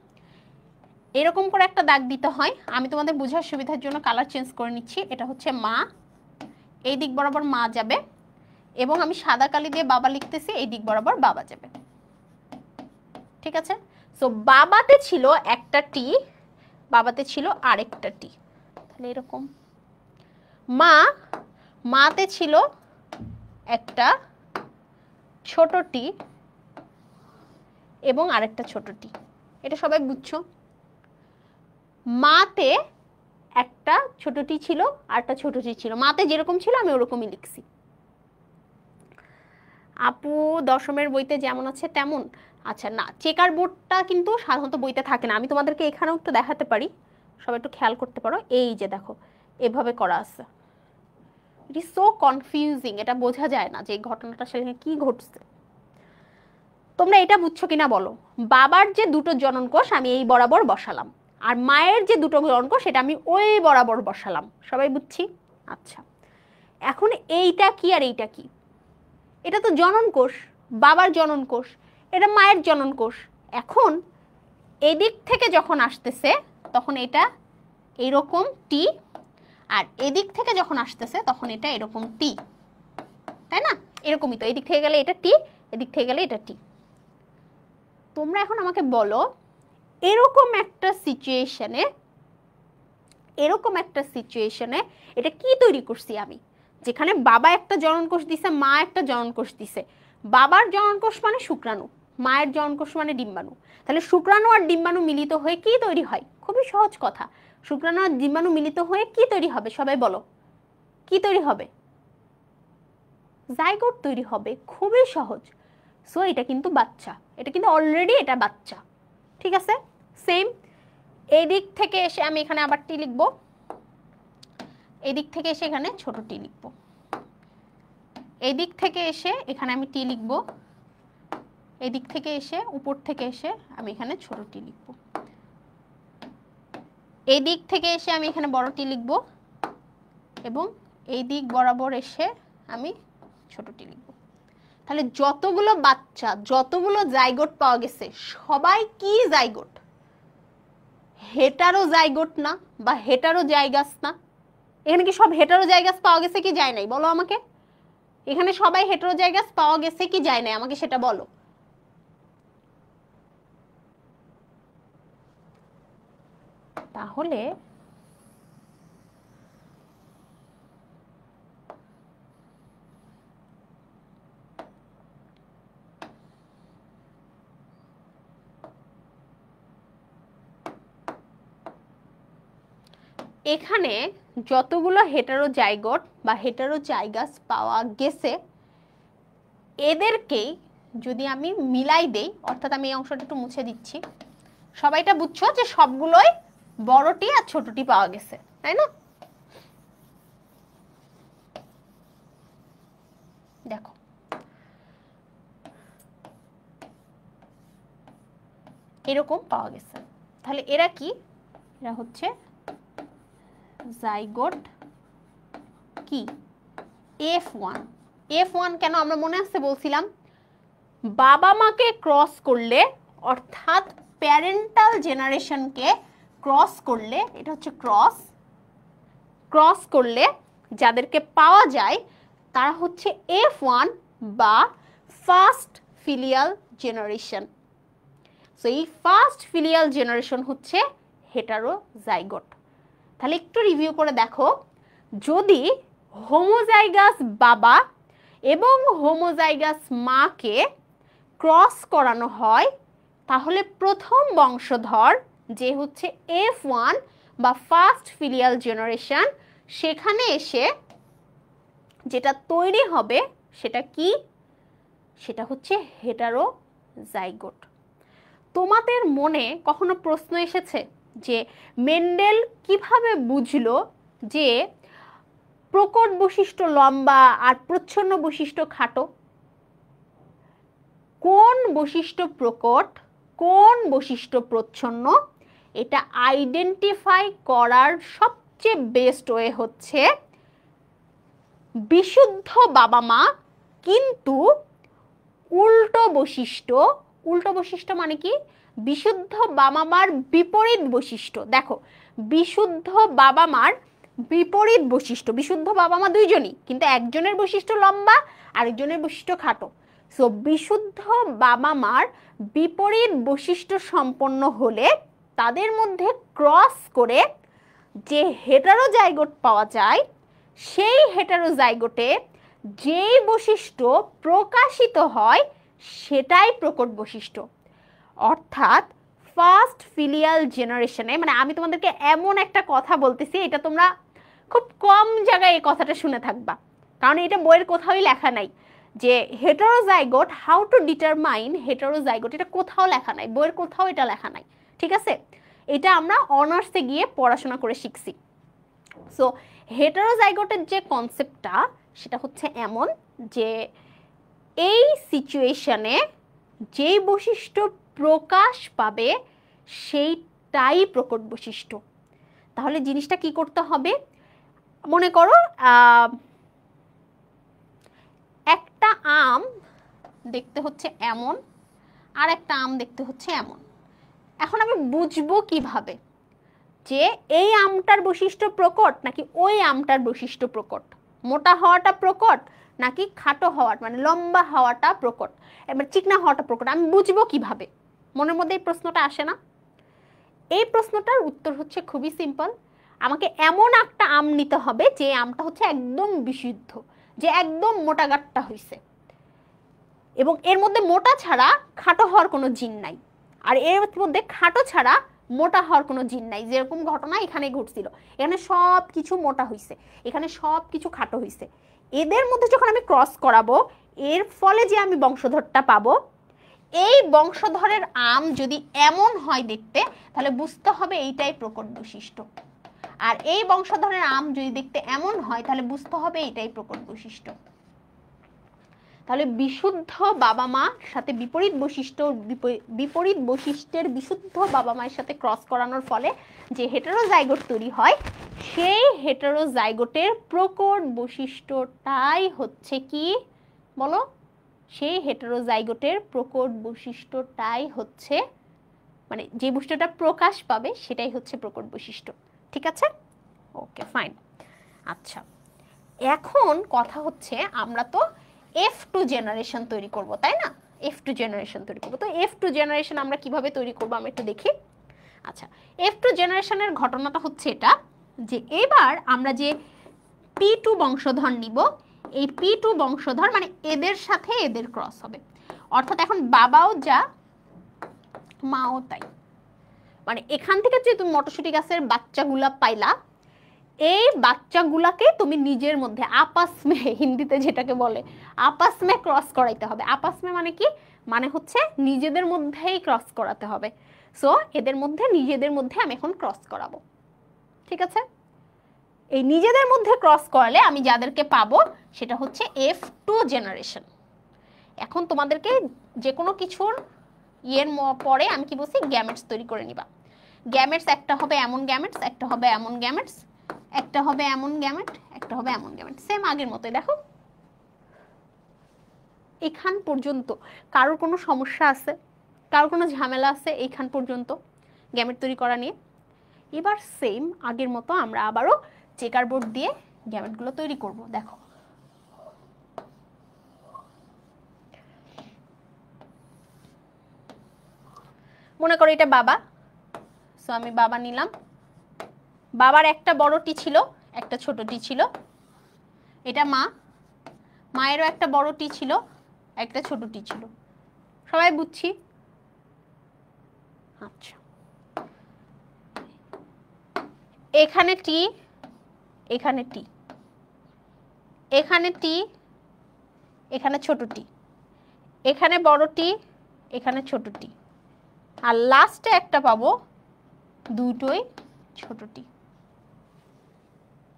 এরকম করে একটা দাগ দিতে হয়। আমি তোমাদের বোঝার সুবিধার জন্য কালার চেঞ্জ করে নিচ্ছি। এটা হচ্ছে মা, এই দিক বরাবর মা যাবে, এবং আমি সাদা কালি দিয়ে বাবা লিখতেছি, এই দিক বরাবর বাবা যাবে। ঠিক আছে, সো বাবাতে ছিল একটা টি, বাবাতে ছিল আরেকটা টি, তাহলে এরকম। মাতে ছিল একটা ছোট টি এবং আরেকটা ছোট টি, এটা সবাই বুঝছো। মাতে একটা ছোট টি ছিল আর একটা ছোট টি ছিল, মাতে যেরকম ছিল আমি ওরকমই লিখছি। আপু দশমের বইতে যেমন আছে তেমন? আচ্ছা না, চেকার বোর্ডটা কিন্তু সাধারণত বইতে থাকে না, আমি তোমাদেরকে এখানেও একটু দেখাতে পারি, সবাই একটু খেয়াল করতে পারো। এই যে দেখো এভাবে করা আছে, ইট ইজ সো কনফিউজিং, এটা বোঝা যায় না যে এই ঘটনাটা সেখানে কি ঘটছে। তোমরা এটা বুঝছো কিনা বলো? বাবার যে দুটো জনন কোষ আমি এই বরাবর বসালাম, আর মায়ের যে দুটো জনন কোষ সেটা আমি ওই বরাবর বসালাম, সবাই বুঝছি? আচ্ছা, এখন এইটা কি আর এইটা কি? এটা তো জনন কোষ, বাবার জনন কোষ, এটা মায়ের জনন কোষ। এখন এদিক থেকে যখন আসতেছে তখন এটা এরকম টি, আর এদিক থেকে যখন আসতেছে তখন এটা এরকম টি, তাই না? এরকমই তো, এদিক থেকে গেলে এটা টি, এদিক থেকে গেলে এটা টি। তোমরা এখন আমাকে বলো, এরকম একটা সিচুয়েশনে এটা কি তৈরি করছি আমি, যেখানে বাবা একটা জনন কোষ দিছে, মা একটা জনন কোষ দিছে। বাবার জনন কোষ মানে শুক্রাণু, মায়ের জনন কোষ মানে ডিম্বাণু। তাহলে শুক্রাণু আর ডিম্বাণু মিলিত হয়ে কি তৈরি হয়? খুবই সহজ কথা, শুক্রাণু আর ডিম্বাণু মিলিত হয়ে কি তৈরি হবে? সবাই বলো, কি তৈরি হবে? জাইগোট তৈরি হবে, খুবই সহজ। সো এটা কিন্তু বাচ্চা, এটা কিন্তু অলরেডি এটা বাচ্চা। ঠিক আছে, সেম এই দিক থেকে এসে আমি এখানে আবার টি লিখবো, এই দিক থেকে এসে এখানে ছোট টি লিখবো, এই দিক থেকে এসে এখানে আমি টি লিখবো, এই দিক থেকে এসে উপর থেকে এসে আমি এখানে ছোট টি লিখবো, এই দিক থেকে এসে আমি এখানে বড় টি লিখবো, এবং এই দিক বরাবর এসে আমি ছোট টি লিখবো। তাহলে যতগুলো বাচ্চা, যতগুলো জাইগোট পাওয়া গেছে সবাই কি জাইগোট? হেটারো জাইগোট না, বা হেটারো জাইগাস না? এখানে কি সব হেটারো জাইগাস পাওয়া গেছে কি যায় নাই? বলো আমাকে, এখানে সবাই হেটারো জাইগাস পাওয়া গেছে কি যায় নাই? আমাকে সেটা বলো। তাহলে এখানে যতগুলো হেটারোজাইগোট বা হেটারোজাইগাস পাওয়া গেছে এদেরকেই যদি আমি মিলাই দেই, অর্থাৎ আমি এই অংশটা একটু মুছে দিচ্ছি, সবাইটা বুঝছো যে সবগুলোই বড়টি আর ছোটটি পাওয়া গেছে, তাই না? দেখো এরকম পাওয়া গেছে। তাহলে এরা কি? এরা হচ্ছে জাইগোট কি F1। F1 কেন আমরা মনে আসছে বলছিলাম, বাবা মাকে ক্রস করলে অর্থাৎ প্যারেন্টাল জেনারেশনকে ক্রস করলে, এটা হচ্ছে ক্রস করলে যাদেরকে পাওয়া যায় তারা হচ্ছে F1 বা ফার্স্ট ফিলিয়াল জেনারেশন। সো এই ফার্স্ট ফিলিয়াল জেনারেশন হচ্ছে হেটারোজাইগোট। তাহলে একটু রিভিউ করে দেখো, যদি হোমোজাইগাস বাবা এবং হোমোজাইগাস মাকে ক্রস করানো হয় তাহলে প্রথম বংশধর যে হচ্ছে F1 বা ফার্স্ট ফিলিয়াল জেনারেশন, সেখানে এসে যেটা তৈরি হবে সেটা কি? সেটা হচ্ছে হেটারোজাইগোট। তোমাদের মনে কখনো প্রশ্ন এসেছে যে মেন্ডেল কিভাবে বুঝলো যে প্রকট বৈশিষ্ট্য লম্বা আর প্রচ্ছন্ন বৈশিষ্ট্য খাটো? কোন বৈশিষ্ট্য প্রকট, কোন বৈশিষ্ট্য প্রচ্ছন্ন, এটা আইডেন্টিফাই করার সবচেয়ে বেস্ট ওয়ে হচ্ছে বিশুদ্ধ বাবা মা কিন্তু উল্টো বৈশিষ্ট্য মানে কি, বিশুদ্ধ বাবা মার বিপরীত বৈশিষ্ট্য। দেখো, বিশুদ্ধ বাবা মার বিপরীত বৈশিষ্ট্য, বিশুদ্ধ বাবা মা দুইজনই, কিন্তু একজনের বৈশিষ্ট্য লম্বা আরেকজনের বৈশিষ্ট্য খাটো। সো বিশুদ্ধ বাবা মার বিপরীত বৈশিষ্ট্য সম্পন্ন হলে তাদের মধ্যে ক্রস করে যে হেটারোজাইগোট পাওয়া যায়, সেই হেটারোজাইগোটে যেই বৈশিষ্ট্য প্রকাশিত হয় সেটাই প্রকট বৈশিষ্ট্য। অর্থাৎ ফার্স্ট ফিলিয়াল জেনারেশনে, মানে আমি তোমাদেরকে এমন একটা কথা বলতেছি, এটা তোমরা খুব কম জায়গায় এই কথাটা শুনে থাকবা, কারণ এটা বইয়ের কোথাওই লেখা নাই যে হেটারোজাইগোট, হাউ টু ডিটারমাইন হেটারোজাইগোট, এটা কোথাও লেখা নাই, বইয়ের কোথাও এটা লেখা নাই, ঠিক আছে? এটা আমরা অনার্সে গিয়ে পড়াশোনা করে শিখছি। সো হেটারোজাইগোটের যে কনসেপ্টটা সেটা হচ্ছে এমন যে এই সিচুয়েশনে যেই বৈশিষ্ট্য প্রকাশ পাবে সেইটাই প্রকট বৈশিষ্ট্য। তাহলে জিনিসটা কি করতে হবে, মনে করো একটা আম দেখতে হচ্ছে এমন, আর একটা আম দেখতে হচ্ছে এমন। এখন আমি বুঝবো কিভাবে যে এই আমটার বৈশিষ্ট্য প্রকট নাকি ওই আমটার বৈশিষ্ট্য প্রকট, মোটা হওয়াটা প্রকট নাকি খাটো হওয়াটা, মানে লম্বা হওয়াটা প্রকট, এবার চিকনা হওয়াটা প্রকট, আমি বুঝবো কিভাবে? মনের মধ্যে এই প্রশ্নটা আসে না? এই প্রশ্নটার উত্তর হচ্ছে খুবই সিম্পল। আমাকে এমন একটা আম নিতে হবে যে আমটা হচ্ছে একদম বিশুদ্ধ, যে একদম মোটা গাট্টা হয়েছে, এবং এর মধ্যে মোটা ছাড়া খাটো হওয়ার কোনো জিন নাই, আর এর মধ্যে খাটো ছাড়া মোটা হওয়ার কোনো জিন নাই। যেরকম ঘটনা এখানে ঘটছিল, এখানে সব কিছু মোটা হইছে, এখানে সব কিছু খাটো হইছে। এদের মধ্যে যখন আমি ক্রস করাবো, এর ফলে যে আমি বংশধরটা পাবো, এই বংশধরের আম যদি এমন হয় দেখতে, তাহলে বুঝতে হবে এইটাই প্রকট বৈশিষ্ট্য। আর এই বংশধরের আম যদি দেখতে এমন হয়, তাহলে বুঝতে হবে এইটাই প্রকট বৈশিষ্ট্য। তাহলে বিশুদ্ধ বাবা মার সাথে বিপরীত বৈশিষ্ট্যের বিশুদ্ধ বাবা মায়ের সাথে ক্রস করানোর ফলে যে হেটারোজাইগোট তৈরি হয়, সেই হেটারোজাইগোটের প্রকট বৈশিষ্ট্যটাই হচ্ছে কি বলো? সেই হেটারোজাইগোটের প্রকট বৈশিষ্ট্যটাই হচ্ছে, মানে যে বৈশিষ্ট্যটা প্রকাশ পাবে সেটাই হচ্ছে প্রকট বৈশিষ্ট্য। ঠিক আছে? ওকে, ফাইন। আচ্ছা, এখন কথা হচ্ছে আমরা তো F2 জেনারেশন তৈরি করব, তাই না? F2 জেনারেশন তৈরি করব। তো F2 জেনারেশন আমরা কিভাবে তৈরি করব আমরা একটু দেখি। আচ্ছা, F2 জেনারেশনের ঘটনাটা হচ্ছে এটা যে এবার আমরা যে P2 বংশধর নিব, এই P2 বংশধর মানে এদের সাথে এদের ক্রস হবে। অর্থাৎ এখন বাবাও যা মাও তাই, মানে এখান থেকে যে তুমি মটরশুঁটি গাছের বাচ্চাগুলা পাইলা, এই বাচ্চাগুলাকে তুমি নিজের মধ্যে আপস মে, হিন্দিতে যেটাকে বলে আপস মে ক্রস করাইতে হবে। আপস মে মানে কি? মানে হচ্ছে নিজেদের মধ্যেই ক্রস করাতে হবে। সো এদের মধ্যে নিজেদের মধ্যে আমি এখন ক্রস করাবো, ঠিক আছে? এই নিজেদের মধ্যে ক্রস করালে আমি যাদেরকে পাবো সেটা হচ্ছে F2 জেনারেশন। এখন তোমাদেরকে যে কোনো কিছুর পরে আমি কি বলছি, গ্যামেটস তৈরি করে নিবা। গ্যামেটস একটা হবে এমন গ্যামেটস, একটা হবে এমন গ্যামেটস, একটা হবে এমন গ্যামেট, একটা হবে এমন গ্যামেট, সেম আগের মতোই। দেখো এখান পর্যন্ত কারোর কোনো সমস্যা আছে, কারোর কোনো ঝামেলা আছে এইখান পর্যন্ত গ্যামেট তৈরি করা নিয়ে? এবার সেম আগের মতো আমরা আবারও চেকার বোর্ড দিয়ে গ্যামেটগুলো তৈরি করব। দেখো মনে করো এটা বাবা, সো আমি বাবা নিলাম। বাবার একটা বড় টি ছিল, একটা ছোট টি ছিল। এটা মা, মায়েরও একটা বড় টি ছিল, একটা ছোট টি ছিল। সবাই বুঝছি? আচ্ছা, এখানে টি, এখানে টি, এখানে টি, এখানে ছোট টি, এখানে বড় টি, এখানে ছোট টি, আর লাস্টে একটা পাবো দুটোই ছোট টি।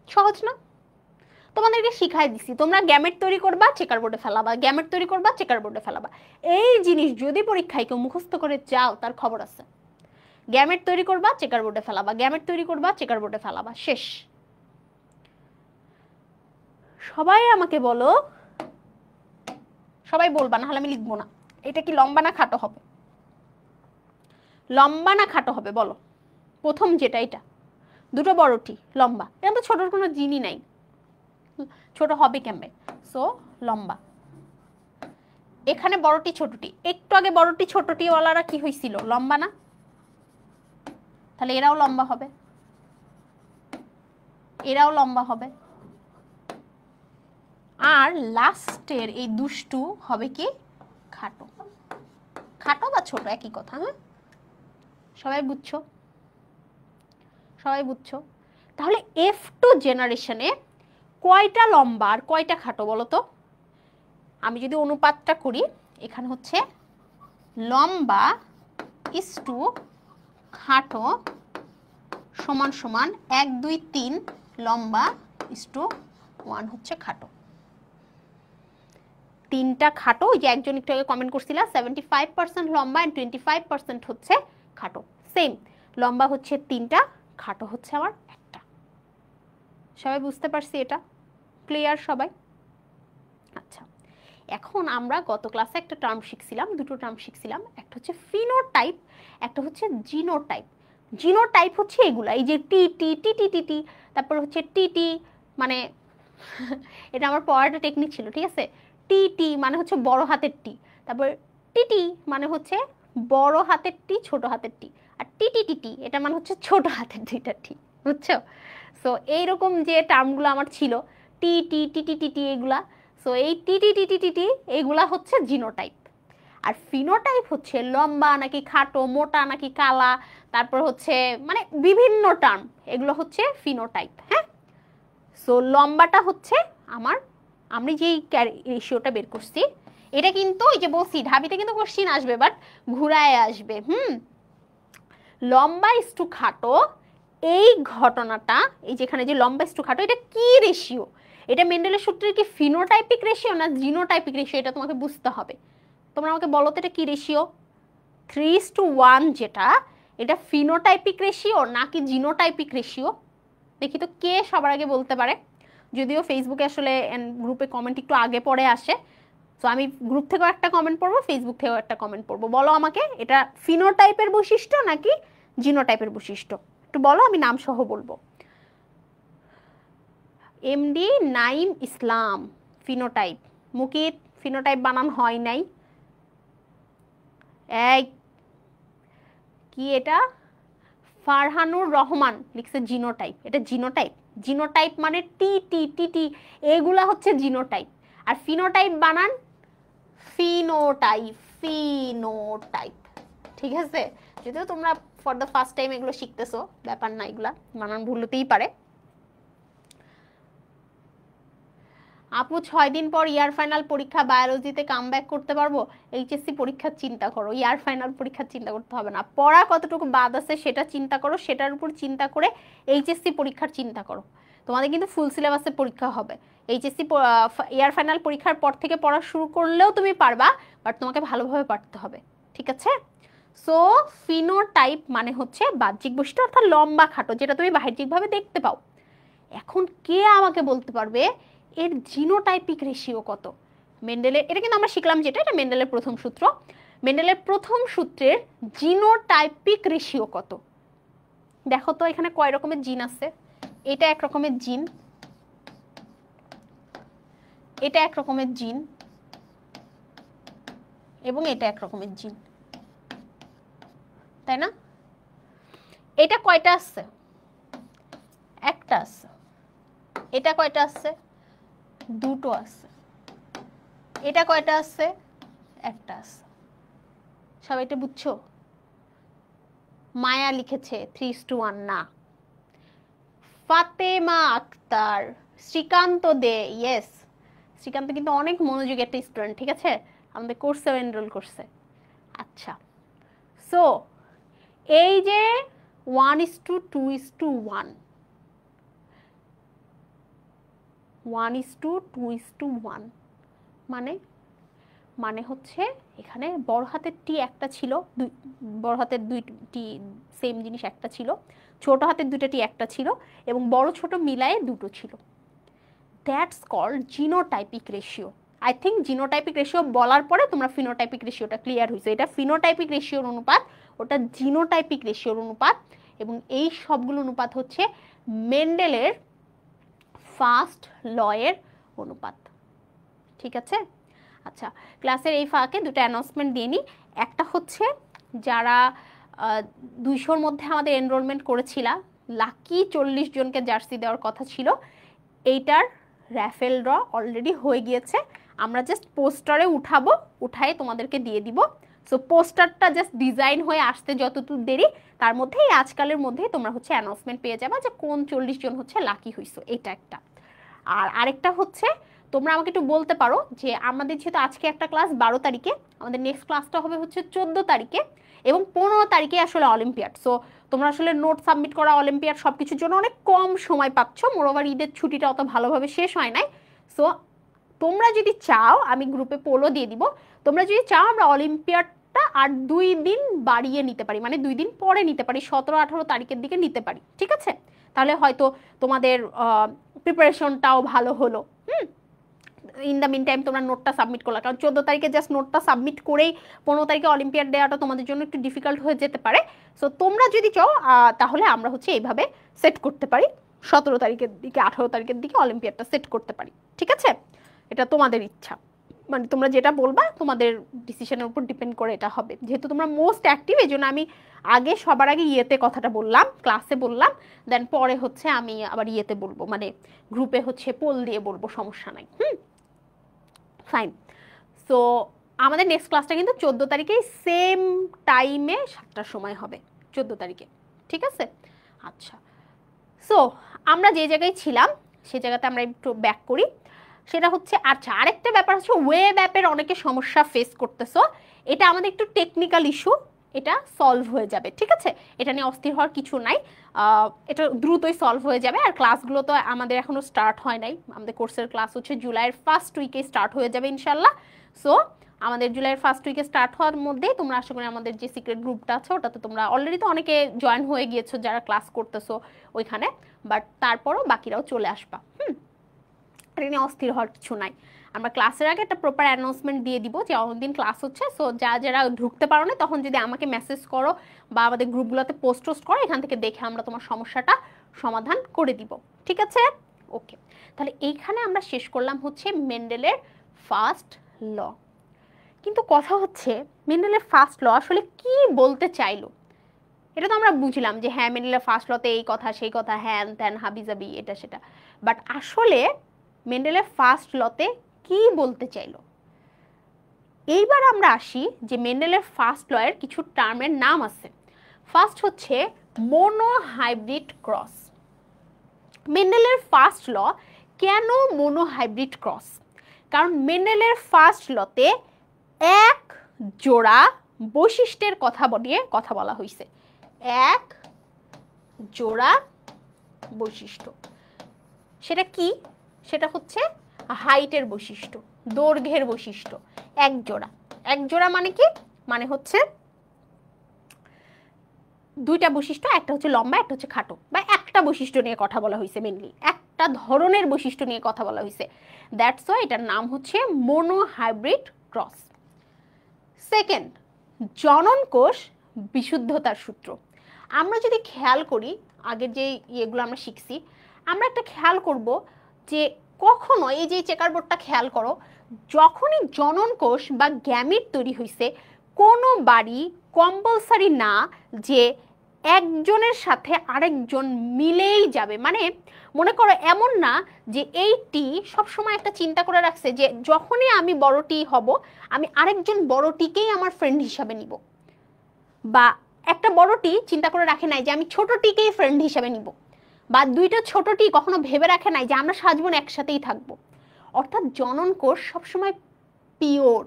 সহজ না? তোমাদেরকে শিখাই দিছি, তোমরা গ্যামেট তৈরি করবা, চেকার বোর্ডে ফেলাবা, গ্যামেট তৈরি করবা, চেকার বোর্ডে ফেলাবা। এই জিনিস যদি পরীক্ষায় কেউ মুখস্থ করে যাও তার খবর আছে। গ্যামেট তৈরি করবা, চেকার বোর্ডে ফেলাবা, গ্যামেট তৈরি করবা, চেকার বোর্ডে ফেলাবা, শেষ। সবাই আমাকে বলো, সবাই বলবা, না হলে আমি লিখবো না। এটা কি লম্বা না খাটো হবে? লম্বা না খাটো হবে বলো? প্রথম যেটা, এটা দুটো বড়টি লম্বা, এটা তো ছোটর কোনো জিনই নাই, ছোট হবে কেমনে? সো লম্বা। এখানে বড়টি ছোটটি, একটু আগে বড়টি ছোটটি ওয়ালারা কি হয়েছিল? লম্বা না? তাহলে এরাও লম্বা হবে, এরাও লম্বা হবে। আর লাস্টের এই দুষ্টু হবে কি? খাটো। খাটো বা ছোট একই কথা। হ্যাঁ, সবাই বুঝছো? সবাই বুঝছো? তাহলে F2 জেনারেশনে কয়টা লম্বা আর কয়টা খাটো বলো তো? আমি যদি অনুপাতটা করি, এখানে হচ্ছে লম্বা ইস টু খাটো সমান সমান 1 2 3 লম্বা ইস টু 1 হচ্ছে খাটো। তিনটা খাটো, ওই যে একজন একটু আগে কমেন্ট করছিলা 75% লম্বা এন্ড 25% হচ্ছে খাটো। সেম, লম্বা হচ্ছে 3টা, খাটো হচ্ছে আমার 1টা। সবাই বুঝতে পারছি? এটা ক্লিয়ার সবাই? আচ্ছা, এখন আমরা গত ক্লাসে একটা টার্ম শিখছিলাম, দুটো টার্ম শিখছিলাম, একটা হচ্ছে ফিনোটাইপ, একটা হচ্ছে জিনোটাইপ। জিনোটাইপ হচ্ছে এগুলা, এই যে টি টি টি টি টি টি, তারপর হচ্ছে টি টি, মানে এটা আমার পড়াটা টেকনিক ছিল, ঠিক আছে? টি টি মানে হচ্ছে বড় হাতের টি, তারপর টি টি মানে হচ্ছে বড় হাতের টি ছোট হাতের টি, আর টি টি টি টি এটা মানে হচ্ছে ছোট হাতের দুইটা টি, বুঝছো? সো এইরকম যে টার্মগুলো আমার ছিল, টি টি টি টি টি টি এগুলা, সো এই টি টি টি টি টি টি এগুলা হচ্ছে জিনোটাইপ। আর ফিনোটাইপ হচ্ছে লম্বা নাকি খাটো, মোটা নাকি কালা, তারপর হচ্ছে মানে বিভিন্ন টার্ম, এগুলো হচ্ছে ফিনোটাইপ। হ্যাঁ, সো লম্বাটা হচ্ছে আমার, আমি যেই রেশিওটা বের করছি, এটা কিন্তু ওই যে বলছি ঢাবিতে কিন্তু কোশ্চিন আসবে, বাট ঘুরায় আসবে। লম্বা ইস টু খাটো, এই ঘটনাটা, এই যেখানে যে লম্বা ইস টু খাটো, এটা কি রেশিও? এটা মেন্ডেলের সূত্রের কি ফিনোটাইপিক রেশিও না জিনোটাইপিক রেশিও? এটা তোমাকে বুঝতে হবে। তোমরা আমাকে বলো তো এটা কি রেশিও? 3:1 যেটা, এটা ফিনোটাইপিক রেশিও নাকি জিনোটাইপিক রেশিও? দেখি তো কে সবার আগে বলতে পারে। যদিও ফেসবুকে আসলে গ্রুপে কমেন্ট একটু আগে পরে আসে, তো আমি গ্রুপ থেকেও একটা কমেন্ট পড়বো, ফেসবুক থেকেও একটা কমেন্ট পড়বো। বলো আমাকে, এটা ফিনোটাইপের বৈশিষ্ট্য নাকি জিনোটাইপের বৈশিষ্ট্য? একটু বলো, আমি নাম সহ বলবো। এমডি নাইম ইসলাম, ফিনোটাইপ। মুকিত, ফিনোটাইপ বানান হয় নাই। এই কি এটা? ফারহানুর রহমান লিখছে জিনোটাইপ। এটা জিনোটাইপ? জিনোটাইপ মানে টি টি টি টি, এগুলা হচ্ছে জিনোটাইপ। আর ফিনোটাইপ বানান ফিনোটাইপ, ফিনোটাইপ। ঠিক আছে? যদিও তোমরা ফর দ্য ফার্স্ট টাইম এগুলো শিখতেছো, ব্যাপার না, এগুলা বানান ভুল হতেই পারে। আপু 6 দিন পর ইয়ার ফাইনাল পরীক্ষা, বায়োলজিতে কামব্যাক করতে পারবো? এইচএসসি পরীক্ষার চিন্তা করো, ইয়ার ফাইনাল পরীক্ষার চিন্তা করতে হবে না। পড়া কতটুকু বাদ আছে সেটা চিন্তা করো, সেটার উপর চিন্তা করে এইচএসসি পরীক্ষার চিন্তা করো। তোমাদের কিন্তু ফুল সিলেবাসে পরীক্ষা হবে। এইচএসসি ইয়ার ফাইনাল পরীক্ষার পর থেকে পড়া শুরু করলেও তুমি পারবা, বাট তোমাকে ভালোভাবে পড়তে হবে, ঠিক আছে? সো ফিনোটাইপ মানে হচ্ছে বাহ্যিক বৈশিষ্ট্য, অর্থাৎ লম্বা খাটো, যেটা তুমি বাহ্যিকভাবে দেখতে পাও। এখন কে আমাকে বলতে পারবে এর জিনোটাইপিক রেশিও কত? মেন্ডেলের, এটা কিন্তু আমরা শিখলাম যেটা, এটা মেন্ডেলের প্রথম সূত্র। মেন্ডেলের প্রথম সূত্রের জিনোটাইপিক রেশিও কত? দেখো তো এখানে কয় রকমের জিন আছে। এটা এক রকমের জিন, এটা এক রকমের জিন, এবং এটা এক রকমের জিন, তাই না? এটা কয়টা আছে? একটা আছে। এটা কয়টা আছে? দুটো আছে। এটা কয়টা আছে? একটা আছে। সবাই এটা বুঝছো? মায়া লিখেছে 3:1 না। ফাতেমা আক্তার, শ্রীকান্ত দে, ইয়েস, শ্রীকান্ত কিন্তু অনেক মনোযোগী একটা স্টুডেন্ট, ঠিক আছে? আমাদের কোর্সেও এনরোল করছে। আচ্ছা, সো এই যে 1:2:1, 1:2:1 মানে, মানে হচ্ছে এখানে বড় হাতের টি একটা ছিল, বড় হাতের দুইটি সেম জিনিস একটা ছিল, ছোট হাতের দুইটা টি একটা ছিল, এবং বড় ছোট মিলায়ে দুটো ছিল। That's called genotypic ratio. I think genotypic ratio বলার পরে তোমরা ফিনোটাইপিক রেশিওটা ক্লিয়ার হয়েছে। এটা ফিনোটাইপিক রেশিওর অনুপাত, ওটা জিনোটাইপিক রেশিওর অনুপাত, এবং এই সবগুলো অনুপাত হচ্ছে মেন্ডেলের ফার্স্ট লয়ের অনুপাত। ঠিক আছে? আচ্ছা, ক্লাসের এই ফাঁকে দুটো অ্যানাউন্সমেন্ট দিয়ে নিই। একটা হচ্ছে যারা 200-র মধ্যে আমাদের এনরোলমেন্ট করেছিলা, লাকি 40 জনকে জার্সি দেওয়ার কথা ছিল, এইটার র্যাফেল ড্র অলরেডি হয়ে গিয়েছে। আমরা জাস্ট পোস্টারে উঠাবো, উঠাই তোমাদেরকে দিয়ে দিব। সো পোস্টারটা জাস্ট ডিজাইন হয়ে আসতে যতটুকু দেরি, তার মধ্যেই আজকালের মধ্যেই তোমরা হচ্ছে অ্যানাউন্সমেন্ট পেয়ে যাবা যে কোন 40 জন হচ্ছে লাকি হইছো, এটা একটা। আর আরেকটা হচ্ছে তোমরা আমাকে একটু বলতে পারো যে আমাদের যেহেতু আজকে একটা ক্লাস 12 তারিখে, আমাদের নেক্সট ক্লাসটা হবে হচ্ছে 14 তারিখে এবং 15 তারিখে আসলে অলিম্পিয়াড। সো তোমরা আসলে নোট সাবমিট করা, অলিম্পিয়াড সব কিছুর জন্য অনেক কম সময় পাচ্ছ। মোরওভার ঈদের ছুটিটা অত ভালোভাবে শেষ হয় নাই। সো তোমরা যদি চাও, আমি গ্রুপে পোলও দিয়ে দিব, তোমরা যদি চাও আমরা অলিম্পিয়াডটা আর 2 দিন বাড়িয়ে নিতে পারি, মানে 2 দিন পরে নিতে পারি, 17-18 তারিখের দিকে নিতে পারি। ঠিক আছে? তাহলে হয়তো তোমাদের প্রিপারেশনটাও ভালো হলো। ইন দ্য মিন টাইম তোমরা নোটটা সাবমিট করলা, কারণ 14 তারিখে জাস্ট নোটটা সাবমিট করেই 15 তারিখে অলিম্পিয়াড দেওয়াটা তোমাদের জন্য একটু ডিফিকাল্ট হয়ে যেতে পারে। সো তোমরা যদি চাও তাহলে আমরা হচ্ছে এইভাবে সেট করতে পারি, 17 তারিখের দিকে 18 তারিখের দিকে অলিম্পিয়াডটা সেট করতে পারি। ঠিক আছে? এটা তোমাদের ইচ্ছা, মানে তোমরা যেটা বলবা তোমাদের ডিসিশনের উপর ডিপেন্ড করে এটা হবে। যেহেতু তোমরা মোস্ট অ্যাক্টিভ, এই জন্য আমি আগে সবার আগে ইয়েতে কথাটা বললাম, ক্লাসে বললাম, দেন পরে হচ্ছে আমি আবার ইয়েতে বলবো, মানে গ্রুপে হচ্ছে পোল দিয়ে বলবো, সমস্যা নাই। ফাইন। সো আমাদের নেক্সট ক্লাসটা কিন্তু 14 তারিখে সেম টাইমে 7টার সময় হবে, 14 তারিখে। ঠিক আছে? আচ্ছা, সো আমরা যে জায়গায় ছিলাম সেই জায়গাতে আমরা একটু ব্যাক করি। সেটা হচ্ছে, আচ্ছা আরেকটা ব্যাপার হচ্ছে ওয়েব অ্যাপের অনেকে সমস্যা ফেস করতেছো, এটা আমাদের একটু টেকনিক্যাল ইস্যু, এটা সলভ হয়ে যাবে। ঠিক আছে? এটা নিয়ে অস্থির হওয়ার কিছু নাই, এটা দ্রুতই সলভ হয়ে যাবে। আর ক্লাসগুলো তো আমাদের এখনো স্টার্ট হয় নাই, আমাদের কোর্সের ক্লাস হচ্ছে জুলাইয়ের ফার্স্ট উইকে স্টার্ট হয়ে যাবে ইনশাল্লাহ। সো আমাদের জুলাইয়ের ফার্স্ট উইকে স্টার্ট হওয়ার মধ্যেই তোমরা আশা করি আমাদের যে সিক্রেট গ্রুপটা আছে ওটাতে তোমরা অলরেডি তো অনেকে জয়েন হয়ে গিয়েছো যারা ক্লাস করতেছো ওইখানে, বাট তারপরও বাকিরাও চলে আসবা। এটা নিয়ে অস্থির হওয়ার কিছু নাই। আমরা ক্লাসের আগে একটা প্রপার অ্যানাউন্সমেন্ট দিয়ে দিব যে অনেকদিন ক্লাস হচ্ছে। সো যারা ঢুকতে পারো না তখন যদি আমাকে মেসেজ করো বা আমাদের গ্রুপগুলোতে পোস্ট করো, এখান থেকে দেখে আমরা তোমার সমস্যাটা সমাধান করে দিব। ঠিক আছে? ওকে, তাহলে এইখানে আমরা শেষ করলাম হচ্ছে মেন্ডেলের ফার্স্ট ল। কিন্তু কথা হচ্ছে মেন্ডেলের ফার্স্ট ল আসলে কি বলতে চাইলো? এটা তো আমরা বুঝলাম যে হ্যাঁ মেন্ডেলের ফার্স্ট লতে এই কথা সেই কথা, হ্যান ত্যান হাবিজাবি এটা সেটা, বাট আসলে মেন্ডেলের ফার্স্ট লতে কি বলতে চাইলো? এইবার আমরা আসি যে মেন্ডেলের ফার্স্ট লয়ের কিছু টার্মের নাম আছে। ফার্স্ট হচ্ছে মোনোহাইব্রিড ক্রস। মেন্ডেলের ফার্স্ট ল কেন মোনোহাইব্রিড ক্রস? কারণ মেন্ডেলের ফার্স্ট লতে এক জোড়া বৈশিষ্ট্যের কথা বলা হয়েছে, এক জোড়া বৈশিষ্ট্য। সেটা কি? সেটা হচ্ছে হাইটের বৈশিষ্ট্য, দৈর্ঘ্যের বৈশিষ্ট্য। এক জোড়া মানে কি? মানে হচ্ছে দুইটা বৈশিষ্ট্য, একটা হচ্ছে লম্বা একটা হচ্ছে খাটো, বা একটা বৈশিষ্ট্য নিয়ে কথা বলা হয়েছে, মেইনলি একটা ধরনের বৈশিষ্ট্য নিয়ে কথা বলা হয়েছে। দ্যাটস ওয়াই এটার নাম হচ্ছে মোনোহাইব্রিড ক্রস। সেকেন্ড, জনন কোষ বিশুদ্ধতার সূত্র। আমরা যদি খেয়াল করি আগের যে ইয়েগুলো আমরা শিখছি, আমরা একটা খেয়াল করব যে কখনো এই যে চেকার বোর্ডটা খেয়াল করো, যখনই জনন কোষ বা গ্যামিট তৈরি হয়েছে কোনোবারই কম্পালসারি না যে একজনের সাথে আরেকজন মিলেই যাবে। মানে মনে করো এমন না যে এই টি সবসময় একটা চিন্তা করে রাখছে যে যখনই আমি বড় টি হব আমি আরেকজন বড় টিকেই আমার ফ্রেন্ড হিসাবে নিব, বা একটা বড় টি চিন্তা করে রাখে নাই যে আমি ছোট টিকেই ফ্রেন্ড হিসাবে নিব, বা দুইটা ছোট টি কখনো ভেবে রাখে নাই যে আমরা সারাজীবন একসাথেই থাকবো। অর্থাৎ জনন কোষ সবসময় পিওর।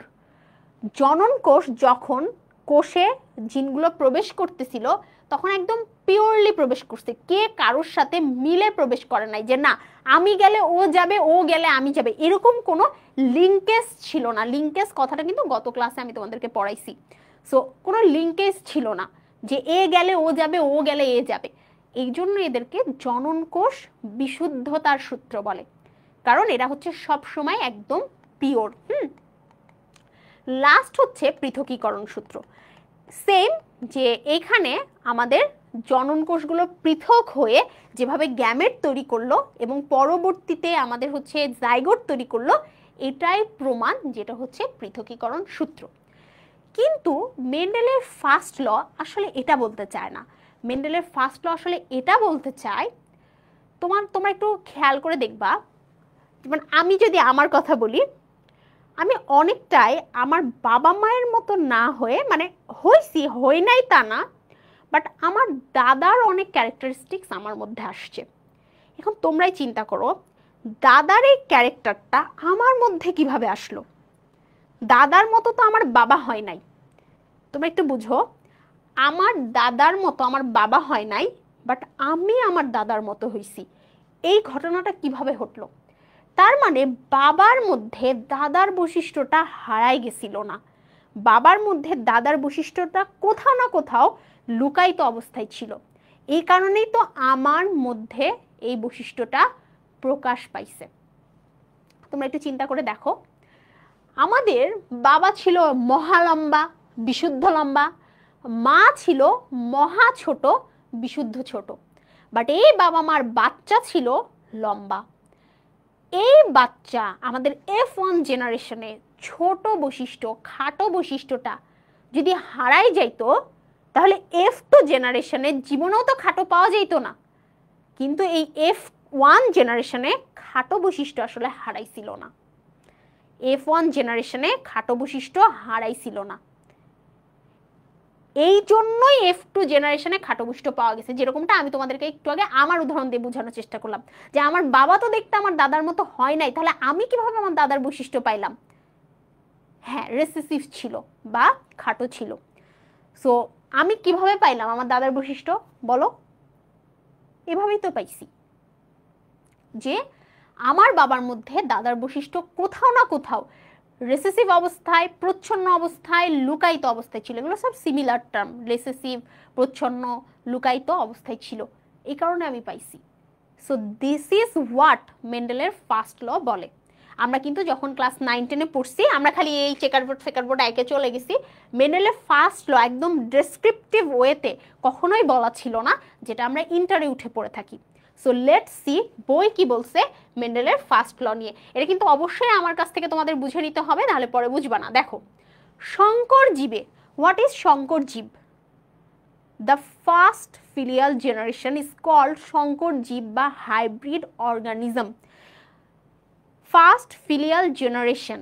জনন কোষ যখন কোষে জিনগুলো প্রবেশ করতেছিল তখন একদম পিওরলি প্রবেশ করছে, কে কারোর সাথে মিলে প্রবেশ করে নাই যে না আমি গেলে ও যাবে ও গেলে আমি যাবে, এরকম কোনো লিঙ্কেজ ছিল না। লিঙ্কেজ কথাটা কিন্তু গত ক্লাসে আমি তোমাদেরকে পড়াইছি। সো কোনো লিঙ্কেজ ছিল না যে এ গেলে ও যাবে ও গেলে এ যাবে। এই জন্য এদেরকে জনন কোষ বিশুদ্ধতার সূত্র বলে। কারণ এরা হচ্ছে সব সময় একদম পিওর। লাস্ট হচ্ছে পৃথকীকরণ সূত্র। সেম, যে এখানে আমাদের জনন কোষগুলো পৃথক হয়ে যেভাবে গ্যামেট তৈরি করলো এবং পরবর্তীতে আমাদের হচ্ছে জাইগোট তৈরি করলো, এটাই প্রমাণ, যেটা হচ্ছে পৃথকীকরণ সূত্র। কিন্তু মেন্ডেলের ফার্স্ট ল আসলে এটা বলতে চায় না। মেন্ডেলের ফার্স্ট ল আসলে এটা বলতে চায়, তোমরা একটু খেয়াল করে দেখবা, যেমন আমি যদি আমার কথা বলি, আমি অনেকটাই আমার বাবা মায়ের মতো না হয়ে, মানে হই নাই তা না, বাট আমার দাদার অনেক ক্যারেক্টারিস্টিক্স আমার মধ্যে আসছে। এখন তোমরাই চিন্তা করো, দাদার এই ক্যারেক্টারটা আমার মধ্যে কিভাবে আসলো? দাদার মতো তো আমার বাবা হয় নাই। তোমরা একটু বুঝো, আমার দাদার মতো আমার বাবা হয় নাই, বাট আমি আমার দাদার মতো হইছি। এই ঘটনাটা কিভাবে ঘটলো? তার মানে বাবার মধ্যে দাদার বৈশিষ্ট্যটা হারাই গেছিল না, বাবার মধ্যে দাদার বৈশিষ্ট্যটা কোথাও না কোথাও লুকায়িত অবস্থায় ছিল। এই কারণেই তো আমার মধ্যে এই বৈশিষ্ট্যটা প্রকাশ পাইছে। তোমরা একটু চিন্তা করে দেখো, আমাদের বাবা ছিল মহা লম্বা, বিশুদ্ধ লম্বা, মা ছিল মহা ছোট, বিশুদ্ধ ছোট, বাট এই বাবা মার বাচ্চা ছিল লম্বা। এই বাচ্চা আমাদের F1 জেনারেশনে ছোট বৈশিষ্ট্য, খাটো বৈশিষ্ট্যটা যদি হারাই যাইতো, তাহলে F2 জেনারেশনে জীবনেও তো খাটো পাওয়া যাইতো না। কিন্তু এই F1 জেনারেশনে খাটো বৈশিষ্ট্য আসলে হারাইছিল না। F1 জেনারেশনে খাটো বৈশিষ্ট্য হারাইছিল না, এই জন্যই F2 জেনারেশনে খাটো বৈশিষ্ট্য পাওয়া গেছে। যেরকমটা আমি তোমাদেরকে একটু আগে আমার উদাহরণ দিয়ে বোঝানোর চেষ্টা করলাম, যে আমার বাবা তো দেখতে আমার দাদার মতো হয় নাই, তাহলে আমি কিভাবে আমার দাদার বৈশিষ্ট্য পাইলাম? হ্যাঁ, রেসেসিভ ছিল বা খাটো ছিল। সো আমি কিভাবে পাইলাম আমার দাদার বৈশিষ্ট্য? বলো, এভাবেই তো পাইছি, যে আমার বাবার মধ্যে দাদার বৈশিষ্ট্য কোথাও না কোথাও রেসেসিভ অবস্থায়, প্রচ্ছন্ন অবস্থায়, লুকায়িত অবস্থায় ছিল। এগুলো সব সিমিলার টার্ম, রেসেসিভ, প্রচ্ছন্ন, লুকায়িত অবস্থায় ছিল, এই কারণে আমি পাইছি। সো দিস ইজ হোয়াট মেন্ডেলের ফার্স্ট ল বলে। আমরা কিন্তু যখন ক্লাস 9-10-এ পড়ছি, আমরা খালি এই চেকারবোর্ড ফেকারবোর্ড একে চলে গেছি। মেন্ডেলের ফার্স্ট ল একদম ডেসক্রিপটিভ ওয়েতে কখনোই বলা ছিল না, যেটা আমরা ইন্টারে উঠে পড়ে থাকি। সো লেটস সি বই কি বলছে মেন্ডেলের ফার্স্ট ল নিয়ে। এটা কিন্তু অবশ্যই আমার কাছ থেকে তোমাদের বুঝে নিতে হবে, নাহলে পরে বুঝবা না। দেখো, সংকর জীবে, হোয়াট ইজ সংকর জীব? The first filial generation is called সংকর জীব বা hybrid organism. First filial generation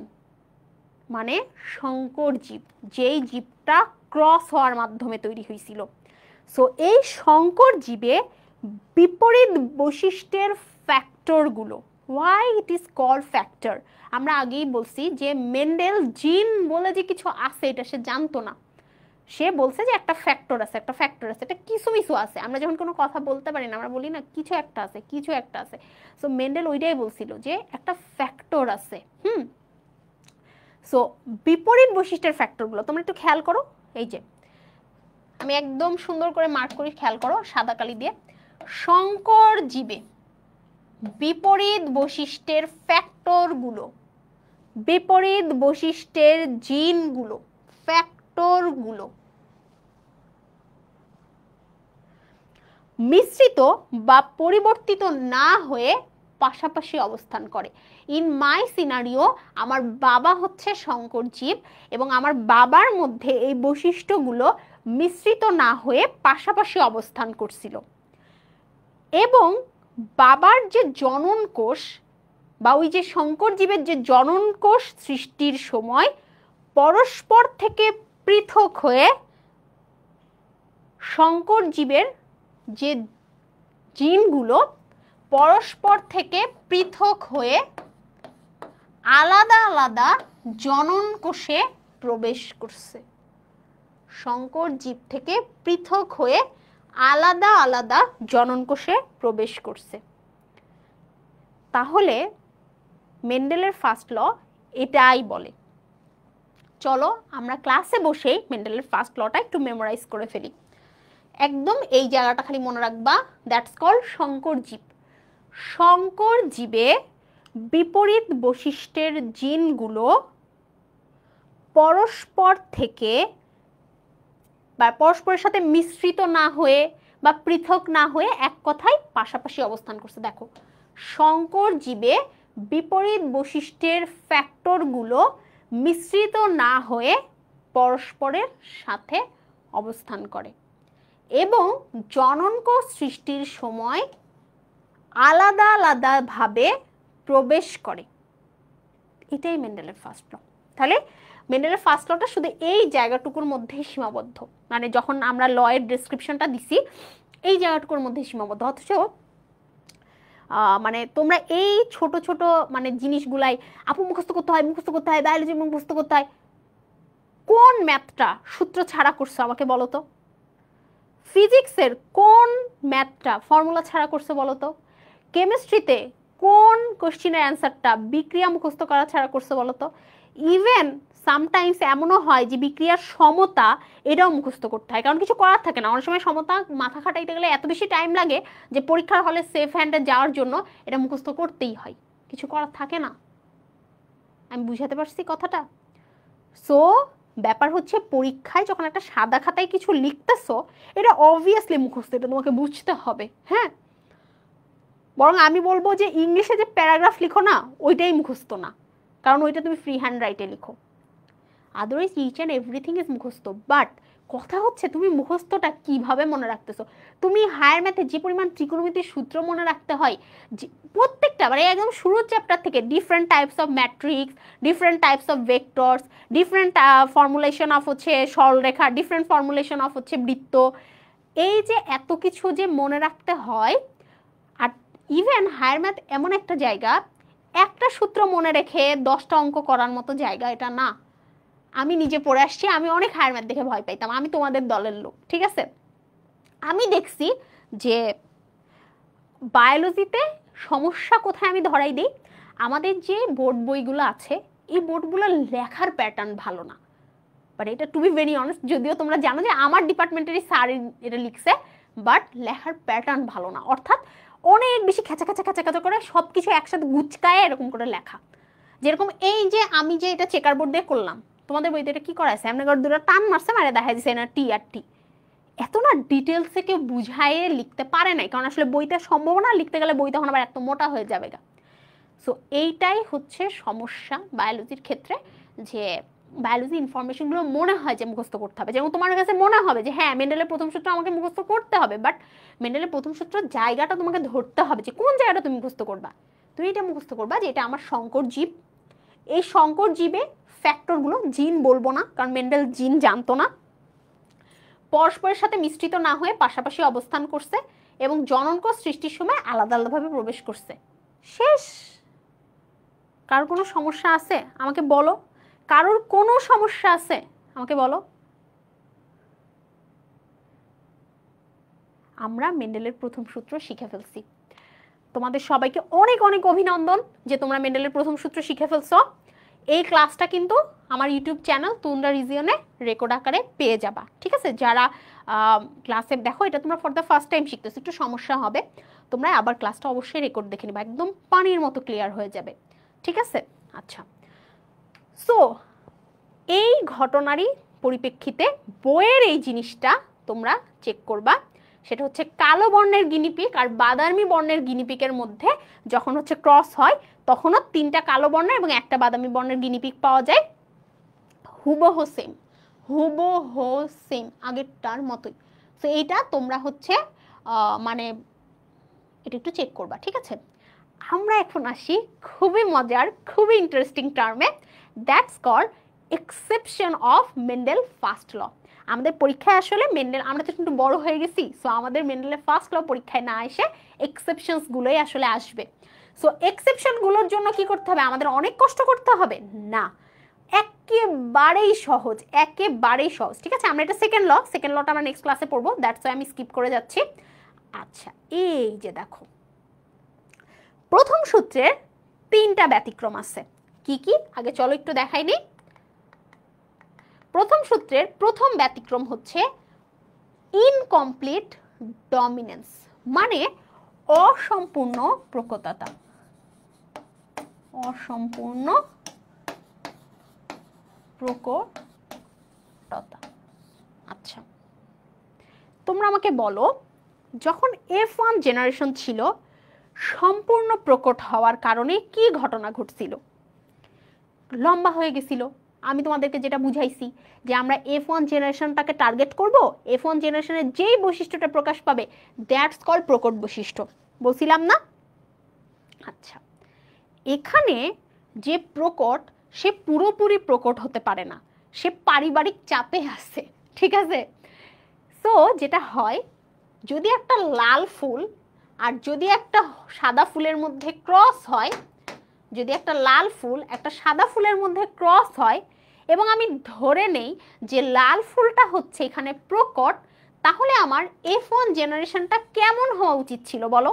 মানে সংকর জীব, যেই জীবটা ক্রস হওয়ার মাধ্যমে তৈরি হয়েছিল। সো এই সংকর জীবে বিপরীত বৈশিষ্ট্যের ফ্যাক্টরগুলো, why it is called factor, আমরা আগেই বলছি যে মেন্ডেল জিন বলে যে কিছু আছে এটা সে জানতো না। সে বলছে যে একটা ফ্যাক্টর আছে, একটা ফ্যাক্টর আছে, এটা কিছু কিছু আছে। আমরা যখন কোনো কথা বলতে পারি না, আমরা বলি না কিছু একটা আছে, কিছু একটা আছে। সো মেন্ডেল ওইটাই বলছিল যে একটা ফ্যাক্টর আছে। সো বিপরীত বৈশিষ্ট্যের ফ্যাক্টরগুলো তোমরা একটু খেয়াল করো। এই যে আমি একদম সুন্দর করে মার্ক করি, খেয়াল করো সাদা কালি দিয়ে। সংকর জীবে বিপরীত বৈশিষ্ট্যের ফ্যাক্টরগুলো, বিপরীত বৈশিষ্ট্যের জিনগুলো, ফ্যাক্টরগুলো মিশ্রিত বা পরিবর্তিত না হয়ে পাশাপাশি অবস্থান করে। ইন মাই সিনারিও, আমার বাবা হচ্ছে সংকর জীব এবং আমার বাবার মধ্যে এই বৈশিষ্ট্যগুলো মিশ্রিত না হয়ে পাশাপাশি অবস্থান করছিল, এবং বাবার যে জনন কোষ বা ওই যে সংকর জীবের যে জনন কোষ সৃষ্টির সময় পরস্পর থেকে পৃথক হয়ে সংকর জীবের যে জিনগুলো পরস্পর থেকে পৃথক হয়ে আলাদা আলাদা জনন কোষে প্রবেশ করছে। সংকর জীব থেকে পৃথক হয়ে আলাদা আলাদা জনন কোষে প্রবেশ করছে। তাহলে মেন্ডেলের ফার্স্ট ল এটাই বলে। চলো আমরা ক্লাসে বসেই মেন্ডেলের ফার্স্ট লটা একটু মেমোরাইজ করে ফেলি। একদম এই জায়গাটা খালি মনে রাখবা, দ্যাটস কল্ড সংকর জীব। সংকর জীবে বিপরীত বৈশিষ্ট্যের জিনগুলো পরস্পর থেকে বা পরস্পরের সাথে মিশ্রিত না হয়ে বা পৃথক না হয়ে এক কথায় পাশাপাশি অবস্থান করছে। দেখো, সংকর জীবে বিপরীত বৈশিষ্ট্যের ফ্যাক্টরগুলো মিশ্রিত না হয়ে পরস্পরের সাথে অবস্থান করে এবং জননকোষ সৃষ্টির সময় আলাদা আলাদাভাবে প্রবেশ করে। এটাই মেন্ডেলের ফার্স্ট ল। তাহলে মেন্ডেলের ফার্স্ট লটা শুধু এই জায়গাটুকুর মধ্যেই সীমাবদ্ধ, মানে যখন আমরা ল এর ডেসক্রিপশনটা দিছি এই জায়গাটুকুর মধ্যেই সীমাবদ্ধ। অথচ মানে তোমরা এই ছোট ছোট মানে জিনিসগুলাই আপু মুখস্থ করতে হয়, মুখস্থ করতে হয়, বায়োলজি মুখস্থ করতে হয়। কোন ম্যাথটা সূত্র ছাড়া করছো আমাকে বলো তো? ফিজিক্সের কোন ম্যাথটা ফর্মুলা ছাড়া করছে বলো তো? কেমিস্ট্রিতে কোন কোশ্চিনের অ্যান্সারটা বিক্রিয়া মুখস্থ করা ছাড়া করছে বলো তো? ইভেন সামটাইমস এমনও হয় যে বিক্রিয়ার সমতা এটাও মুখস্থ করতে হয়, কারণ কিছু করার থাকে না। অনেক সময় সমতা মাথা খাটাইতে গেলে এত বেশি টাইম লাগে যে পরীক্ষার হলে সেফ হ্যান্ডে যাওয়ার জন্য এটা মুখস্থ করতেই হয়, কিছু করার থাকে না। আমি বুঝাতে পারছি কথাটা? সো ব্যাপার হচ্ছে পরীক্ষায় যখন একটা সাদা খাতায় কিছু লিখতেছো এটা অবভিয়াসলি মুখস্থ, এটা তোমাকে বুঝতে হবে। হ্যাঁ, বরং আমি বলবো যে ইংলিশে যে প্যারাগ্রাফ লিখো না ওইটাই মুখস্থ না, কারণ ওইটা তুমি ফ্রি হ্যান্ড রাইটে লিখো। Otherwise each and everything is মুখস্থ। বাট কথা হচ্ছে তুমি মুখস্থটা কিভাবে মনে রাখতেছো। তুমি হায়ার ম্যাথে যে পরিমাণ ত্রিকোণমিতির সূত্র মনে রাখতে হয়, প্রত্যেকটা মানে একদম শুরুর চ্যাপ্টার থেকে different types of matrix, different types of vectors, different formulation of হচ্ছে সরলরেখা, ডিফারেন্ট ফর্মুলেশন অফ হচ্ছে বৃত্ত, এই যে এত কিছু যে মনে রাখতে হয়। আর ইভেন হায়ার ম্যাথ এমন একটা জায়গা, একটা সূত্র মনে রেখে 10টা অঙ্ক করার মতো জায়গা এটা না। আমি নিজে পড়ে আসছি, আমি অনেক হায়ার ম্যাথ দেখে ভয় পাইতাম, আমি তোমাদের দলের লোক, ঠিক আছে? আমি দেখছি যে বায়োলজিতে সমস্যা কোথায় আমি ধরাই দিই, আমাদের যে বোর্ড বইগুলো আছে এই বোর্ডগুলো লেখার প্যাটার্ন ভালো না। বাট এটা টু বি ভেরি অনেস্ট, যদিও তোমরা জানো যে আমার ডিপার্টমেন্টেরই স্যার এটা লিখছে, বাট লেখার প্যাটার্ন ভালো না। অর্থাৎ অনেক বেশি খেঁচা খেঁচা খেঁচা খেঁচা করে সব কিছু একসাথে গুচকায় এরকম করে লেখা। যেরকম এই যে আমি যে এটা চেকার বোর্ড দিয়ে করলাম, তোমাদের বইতে এটা কি করা আছে, এমনি করে দুটো টান মারছে, মানে দেখা যাচ্ছে না টি আর টি। এত না ডিটেলসে কেউ বুঝাইয়ে লিখতে পারে নাই, কারণ আসলে বইতে সম্ভব না, লিখতে গেলে বই তখন আবার এত মোটা হয়ে যাবে গা। সো এইটাই হচ্ছে সমস্যা বায়োলজির ক্ষেত্রে, যে বায়োলজি ইনফরমেশনগুলো মনে হয় যে মুখস্থ করতে হবে। যেমন তোমার কাছে মনে হবে যে হ্যাঁ মেন্ডেলের প্রথম সূত্র আমাকে মুখস্থ করতে হবে, বাট মেন্ডেলের প্রথম সূত্র জায়গাটা তোমাকে ধরতে হবে যে কোন জায়গাটা তুমি মুখস্থ করবা। তুমি এটা মুখস্থ করবা যে এটা আমার সংকর জীব, এই সংকর জীবে ফ্যাক্টরগুলো, জিন বলবো না কারণ মেন্ডেল জিন জানতো না, পরস্পরের সাথে মিশ্রিত না হয়ে পাশাপাশি অবস্থান করছে এবং জননকোষ সৃষ্টির সময় আলাদা আলাদাভাবে প্রবেশ করছে। শেষ। কারোর কোনো সমস্যা আছে আমাকে বলো? কারোর কোনো সমস্যা আছে আমাকে বলো? আমরা মেন্ডেলের প্রথম সূত্র শিখে ফেলছি। তোমাদের সবাইকে অনেক অনেক অভিনন্দন যে তোমরা মেন্ডেলের প্রথম সূত্র শিখে ফেলছো। এই ক্লাসটা কিন্তু আমার ইউটিউব চ্যানেল তুন্দ্রা রিজিয়নে রেকর্ড আকারে পেয়ে যাবা, ঠিক আছে? যারা ক্লাসে দেখো এটা তোমরা ফর দ্য ফার্স্ট টাইম শিখতেছো, একটু সমস্যা হবে, তোমরা আবার ক্লাসটা অবশ্যই রেকর্ড দেখে নিবা, একদম পানির মতো ক্লিয়ার হয়ে যাবে, ঠিক আছে? আচ্ছা, সো এই ঘটনারই পরিপ্রেক্ষিতে বইয়ের এই জিনিসটা তোমরা চেক করবা, সেটা হচ্ছে কালো বর্ণের গিনিপিগ আর বাদামি বর্ণের গিনিপিগের মধ্যে যখন হচ্ছে ক্রস হয় তখনও 3টা কালো বর্ণের এবং একটা বাদামি বর্ণের গিনিপিগ পাওয়া যায়, হুবহু সেম, হুবহু সেম আগেরটার মতোই। তো এইটা তোমরা হচ্ছে মানে এটা একটু চেক করবা, ঠিক আছে? আমরা এখন আসি খুবই মজার খুবই ইন্টারেস্টিং টার্মে, that's called exception of Mendel first law. আমাদের পরীক্ষায় আসলে মেন্ডেল, আমরা তো একটু বড় হয়ে গেছি, সো আমাদের মেন্ডেলের ফার্স্ট ল পরীক্ষায় না এসে এক্সেপশনসগুলোই আসলে আসবে। সো এক্সেপশনগুলোর জন্য কি করতে হবে, আমাদের অনেক কষ্ট করতে হবে না, একেবারেই সহজ, একেবারেই সহজ, ঠিক আছে? আমরা এটা সেকেন্ড লটা আমরা নেক্সট ক্লাসে পড়বো, দ্যাটস ওয়াই আমি স্কিপ করে যাচ্ছি। আচ্ছা, এই যে দেখো প্রথম সূত্রের 3টা ব্যতিক্রম আছে, কি কি আগে চলো একটু দেখাই নিই। প্রথম সূত্রের প্রথম ব্যতিক্রম হচ্ছে ইনকমপ্লিট ডমিনেন্স, মানে অসম্পূর্ণ প্রকটতা। অসম্পূর্ণ প্রকটতা। আচ্ছা, তোমরা আমাকে বলো, যখন F1 জেনারেশন ছিল সম্পূর্ণ প্রকট হওয়ার কারণে কি ঘটনা ঘটছিল? লম্বা হয়ে গেছিল। আমি তোমাদেরকে যেটা বুঝাইছি যে আমরা F1 জেনারেশনটাকে টার্গেট করব, F1 জেনারেশনের যেই বৈশিষ্ট্যটা প্রকাশ পাবে দ্যাটস কল্ড প্রকট বৈশিষ্ট্য, বলছিলাম না? আচ্ছা, এখানে যে প্রকট সে পুরোপুরি প্রকট হতে পারে না, সে পারিবারিক চাপে আছে, ঠিক আছে? সো যেটা হয়, যদি একটা লাল ফুল আর যদি একটা সাদা ফুলের মধ্যে ক্রস হয়, যদি একটা লাল ফুল একটা সাদা ফুলের মধ্যে ক্রস হয় এবং আমি ধরে নেই যে লাল ফুলটা হচ্ছে এখানে প্রকট, তাহলে আমার F1 জেনারেশনটা কেমন হওয়া উচিত ছিল বলো?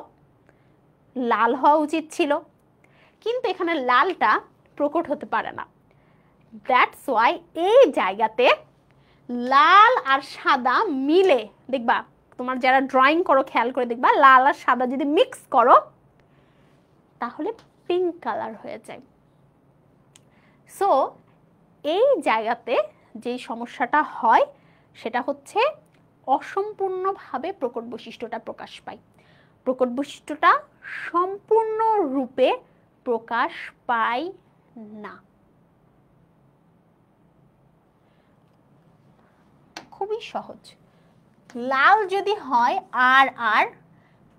লাল হওয়া উচিত ছিল, কিন্তু এখানে লালটা প্রকট হতে পারে না। দ্যাটস ওয়াই এই জায়গাতে লাল আর সাদা মিলে, দেখবা তোমার যারা ড্রয়িং করো খেয়াল করে দেখবা, লাল আর সাদা যদি মিক্স করো তাহলে পিঙ্ক কালার হয়ে যায়। সো এই জায়গাতে যে সমস্যাটা হয় সেটা হচ্ছে অসম্পূর্ণভাবে প্রকট বৈশিষ্ট্যটা প্রকাশ পায়। প্রকট বৈশিষ্ট্যটা সম্পূর্ণরূপে প্রকাশ পায় না। খুবই সহজ। লাল যদি হয় RR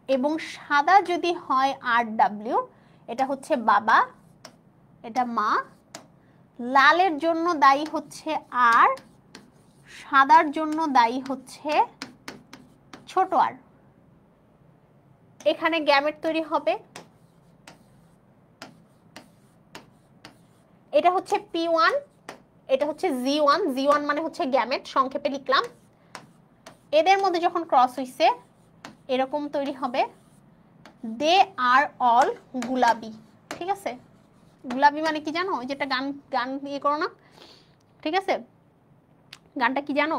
এবং সাদা যদি হয় RW, এটা হচ্ছে বাবা, এটা মা। লালের জন্য দায়ী হচ্ছে R, সাদার জন্য দায়ী হচ্ছে ছোট r। এখানে গ্যামেট তৈরি হবে, এটা হচ্ছে P1, এটা হচ্ছে G1, G1 মানে হচ্ছে গ্যামেট, সংক্ষেপে লিখলাম। এদের মধ্যে যখন ক্রস হইছে এরকম তৈরি হবে, দে আর অল গুলাবি, ঠিক আছে? গুলাবি মানে কি জানো? ওই যেটা গান গান ইয়ে করো না, ঠিক আছে? গানটা কি জানো?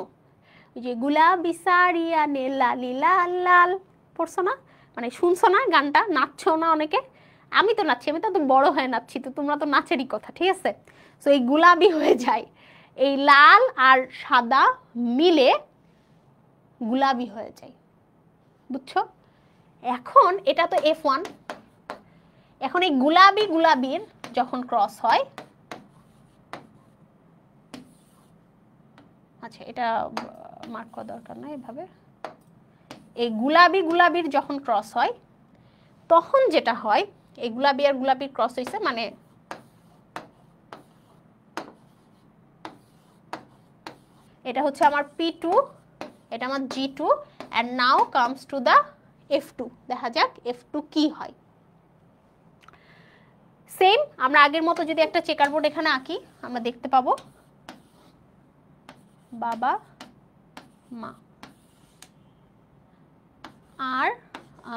ওই যে গুলাবি সারিয়া নে লালি লাল লাল, পড়ছো না? মানে শুনছো না গানটা? নাচছো না অনেকে? আমি তো নাচছি, আমি তো বড় হয়ে নাচছি, তো তোমরা তো নাচেরই কথা, ঠিক আছে? সো এই গুলাবি হয়ে যায়, এই লাল আর সাদা মিলে গুলাবি হয়ে যায়, বুঝছো? এখন এটা তো F1, এখন এই গুলাবি গুলাবির যখন ক্রস হয়, আচ্ছা এটা মার্ক করা দরকার না, এভাবে এই গুলাবি গুলাবির যখন ক্রস হয় তখন যেটা হয়, এই গুলাবি আর গুলাবির ক্রস হইছে মানে এটা হচ্ছে আমার P2, এটা আমার G2, and now comes to the F2। দেখা যাক F2 কি হয়। সেম আমরা আগের মতো যদি একটা চেকার বোর্ড এখানে আঁকি, আমরা দেখতে পাবো বাবা মা, আর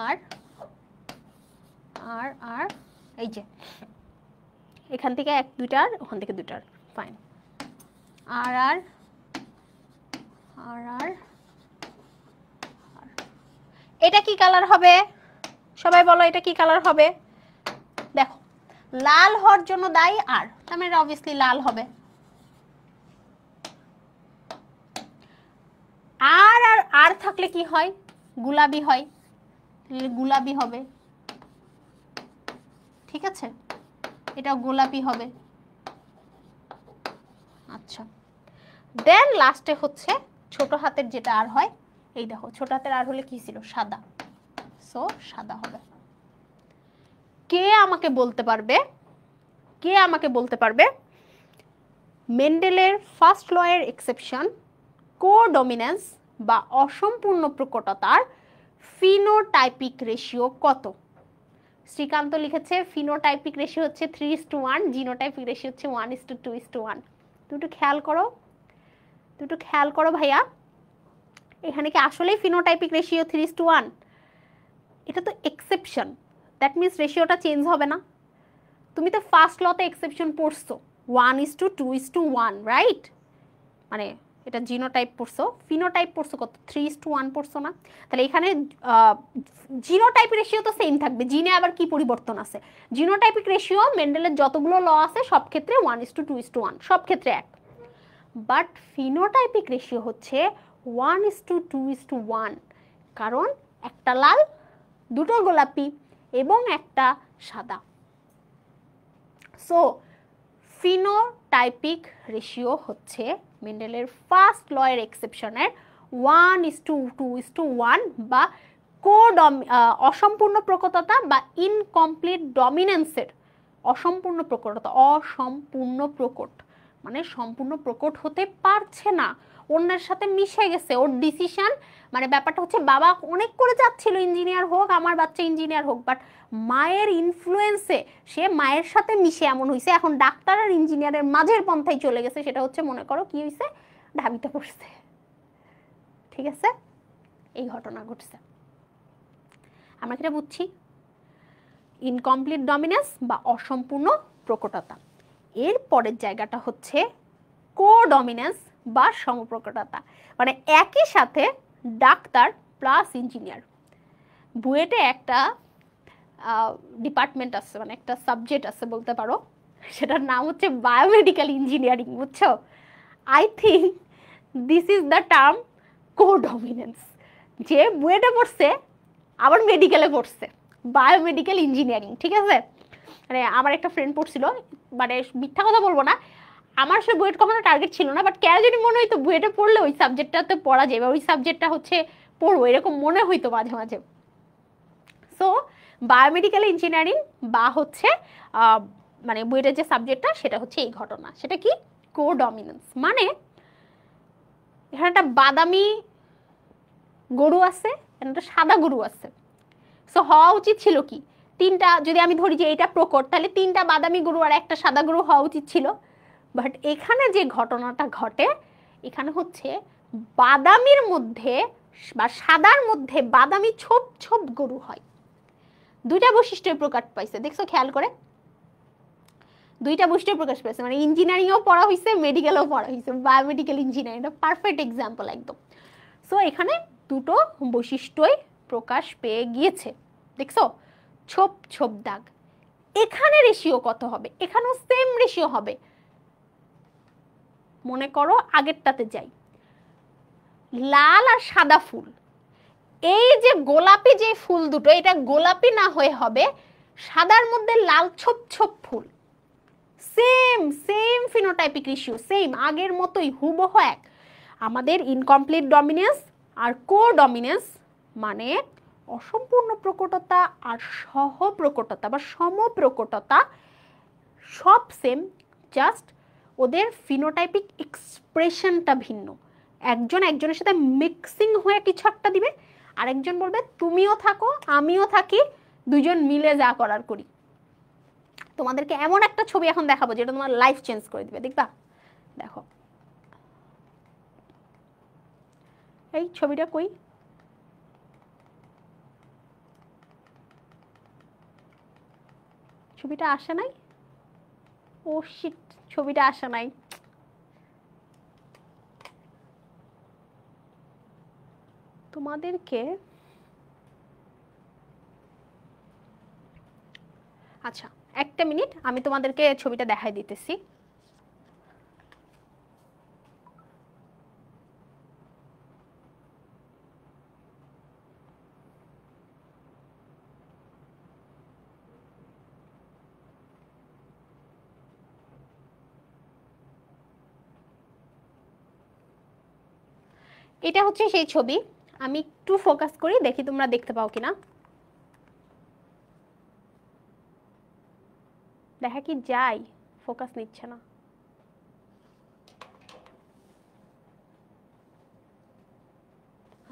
আর আর আর এই যে এখান থেকে এক দুইটার, ওখান থেকে দুইটার, ফাইন। আর আর আর আর এটা কি কালার হবে? সবাই বলো এটা কি কালার হবে? দেখো লাল হওয়ার জন্য দায়ী আর, তার মানে অবভিয়াসলি লাল হবে। আর আর আর থাকলে কি হয়? গুলাবি হয়, গুলাবি হবে, ঠিক আছে? এটা গোলাপি হবে। আচ্ছা, দেন লাস্টে হচ্ছে ছোট হাতের যেটা আর হয়, এই দেখো ছোট হাতের আর হলে কি ছিল? সাদা, সো সাদা হবে। কে আমাকে বলতে পারবে, কে আমাকে বলতে পারবে মেন্ডেলের ফার্স্ট ল এর এক্সেপশন কোডমিনেন্স বা অসম্পূর্ণ প্রকটতার ফিনোটাইপিক রেশিও কত? শ্রীকান্ত লিখেছে ফিনোটাইপিক রেশিও হচ্ছে 3:1, জিনোটাইপিক রেশিও হচ্ছে 1:2:1। দুটো খেয়াল করো, দুটো খেয়াল করো ভাইয়া, এখানে কি আসলেই ফিনোটাইপিক রেশিও 3:1? এটা তো এক্সেপশন, দ্যাট মিনস রেশিওটা চেঞ্জ হবে না। তুমি তো ফার্স্ট লতে এক্সেপশন পড়ছো 1:2:1, রাইট? মানে এটা জিনোটাইপ পড়ছো, ফিনোটাইপ পড়ছো কত 3:1 পড়ছো না? তাহলে এখানে জিনোটাইপ রেশিও তো সেম থাকবে, জিনে আবার কি পরিবর্তন আছে? জিনোটাইপিক রেশিও মেন্ডেলের যতগুলো ল আছে সব ক্ষেত্রে 1:2:1, সব ক্ষেত্রে এক। বাট ফিনোটাইপিক রেশিও হচ্ছে 1:2:1, কারণ একটা লাল, দুটো গোলাপি এবং একটা সাদা। সো ফিনোটাইপিক রেশিও হচ্ছে মেন্ডেলের ফার্স্ট ল এর এক্সেপশনের 1:2:1 বা অসম্পূর্ণ প্রকটতা বা ইনকমপ্লিট ডমিনেন্সের অসম্পূর্ণ প্রকটতা। অসম্পূর্ণ প্রকট মানে সম্পূর্ণ প্রকট হতে পারছে না, অন্যের সাথে মিশে গেছে। ওর ডিসিশন মানে ব্যাপারটা হচ্ছে বাবা অনেক করে চাচ্ছিল ইঞ্জিনিয়ার হোক, আমার বাচ্চা ইঞ্জিনিয়ার হোক, বাট মায়ের ইনফ্লুয়েন্সে সে মায়ের সাথে মিশে এমন হয়েছে, এখন ডাক্তার আর ইঞ্জিনিয়ারের মাঝের পন্থায় চলে গেছে। সেটা হচ্ছে মনে করো কি হয়েছে, ঢাবিতে পড়ছে। ঠিক আছে, এই ঘটনা ঘটছে। আমরা যেটা বুঝছি ইনকমপ্লিট ডমিনেন্স বা অসম্পূর্ণ প্রকটতা। এর পরের জায়গাটা হচ্ছে কোডমিনেন্স বা সমপ্রকটতা। মানে একই সাথে ডাক্তার প্লাস ইঞ্জিনিয়ার। বুয়েটে একটা ডিপার্টমেন্ট আছে, মানে একটা সাবজেক্ট আছে বলতে পারো, সেটার নাম হচ্ছে বায়োমেডিক্যাল ইঞ্জিনিয়ারিং। বুঝছো? I think this is the term codominance. যে বুয়েটে পড়ছে আবার মেডিকেলে পড়ছে, বায়োমেডিক্যাল ইঞ্জিনিয়ারিং। ঠিক আছে, মানে আমার একটা ফ্রেন্ড পড়ছিল, মানে মিথ্যা কথা বলবো না, আমার সে বুয়েট কখনো টার্গেট ছিল না, বাট কেন যদি মনে হইতো বুয়েটে পড়লে ওই সাবজেক্টটাতে পড়া যায় বা ওই সাবজেক্টটা হচ্ছে পড়বো, এরকম মনে হইতো মাঝে মাঝে। সো বায়োমেডিক্যাল ইঞ্জিনিয়ারিং বা হচ্ছে মানে বুয়েটের যে সাবজেক্টটা সেটা হচ্ছে এই ঘটনা। সেটা কি? কোডমিনেন্স। মানে এখানে একটা বাদামি গরু আছে, একটা সাদা গরু আছে। সো হওয়া উচিত ছিল কি, তিনটা, যদি আমি ধরি যে এটা প্রকট, তাহলে তিনটা বাদামি গরু আর একটা সাদা গরু হওয়া উচিত ছিল। বাট এখানে যে ঘটনাটা ঘটে, এখানে হচ্ছে বাদামির মধ্যে বা সাদার মধ্যে বাদামি ছোপ ছোপ গরু হয়। দুইটা বৈশিষ্ট্যের প্রকাশ পাইছে, দেখছো খেয়াল করে? দুইটা বৈশিষ্ট্যের প্রকাশ পাইছে, মানে ইঞ্জিনিয়ারিংও পড়া হয়েছে, মেডিকেলও পড়া হয়েছে, বায়োমেডিক্যাল ইঞ্জিনিয়ারিং, এটা পারফেক্ট এক্সাম্পল একদম। সো এখানে দুটো বৈশিষ্ট্যই প্রকাশ পেয়ে গিয়েছে, দেখছো? ছোপ ছোপ দাগ। এখানে রেশিও কত হবে? এখানেও সেম রেশিও হবে। মনে করো আগেরটাতে যাই, লাল আর সাদা ফুল, এই যে গোলাপি যে ফুল দুটো, এটা গোলাপি না হয়ে হবে সাদার মধ্যে লাল ছোপ ছোপ ফুল। Same same phenotypic ratio, same আগের মতোই হুবহু এক। আমাদের ইনকমপ্লিট ডমিনেন্স আর কোডমিনেন্স মানে অসম্পূর্ণ প্রকটতা আর সহপ্রকটতা বা সমপ্রকটতা সব সেম, জাস্ট ওদের ফিনোটাইপিক এক্সপ্রেশনটা ভিন্ন। একজন একজনের সাথে মিক্সিং হয়ে কিছু একটা দিবে, আরেকজন বলবে তুমিও থাকো আমিও থাকি, দুইজন মিলে যা করার করি। তোমাদেরকে এমন একটা ছবি এখন দেখাবো যেটা তোমার লাইফ চেঞ্জ করে দিবে, দেখবা? দেখো এই ছবিটা কই, ছবিটা আসে নাই? ও শিট, ছবিটা আসে নাই। তোমাদেরকে আচ্ছা একটা মিনিট, আমি তোমাদেরকে ছবিটা দেখাই দিতেছি। এটা হচ্ছে সেই ছবি, আমি একটু ফোকাস করি, দেখি তোমরা দেখতে পাও কিনা। দেখা কি যায়? ফোকাস নিচ্ছে না।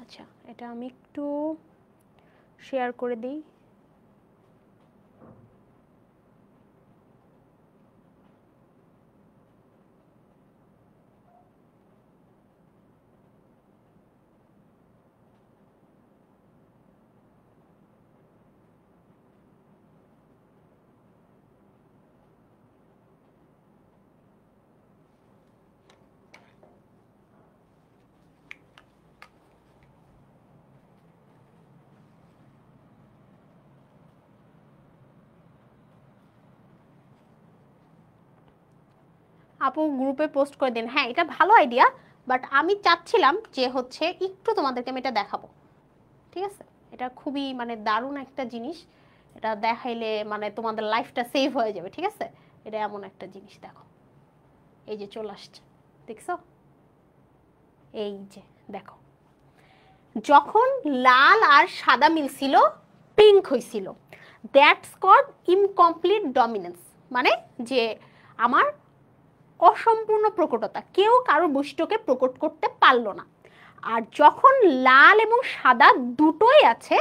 আচ্ছা এটা আমি একটু শেয়ার করে দিই। আপু গ্রুপে পোস্ট করে দিন। হ্যাঁ, এটা ভালো আইডিয়া, বাট আমি চাচ্ছিলাম যে হচ্ছে একটু তোমাদেরকে আমি এটা দেখাবো, ঠিক আছে? এটা খুবই মানে দারুণ একটা জিনিস, এটা দেখাইলে মানে তোমাদের লাইফটা সেভ হয়ে যাবে, ঠিক আছে? এটা এমন একটা জিনিস, দেখো এই যে চলে আসছে, দেখছো? এই যে দেখো, যখন লাল আর সাদা মিলছিল পিঙ্ক হয়েছিল, দ্যাটস কল্ড ইনকমপ্লিট ডমিনেন্স, মানে যে আমার অসম্পূর্ণ প্রকটতা, কেউ কারোর বৈশিষ্ট্যকে প্রকট করতে পারলো না। আর যখন লাল এবং সাদা দুটোই আছে,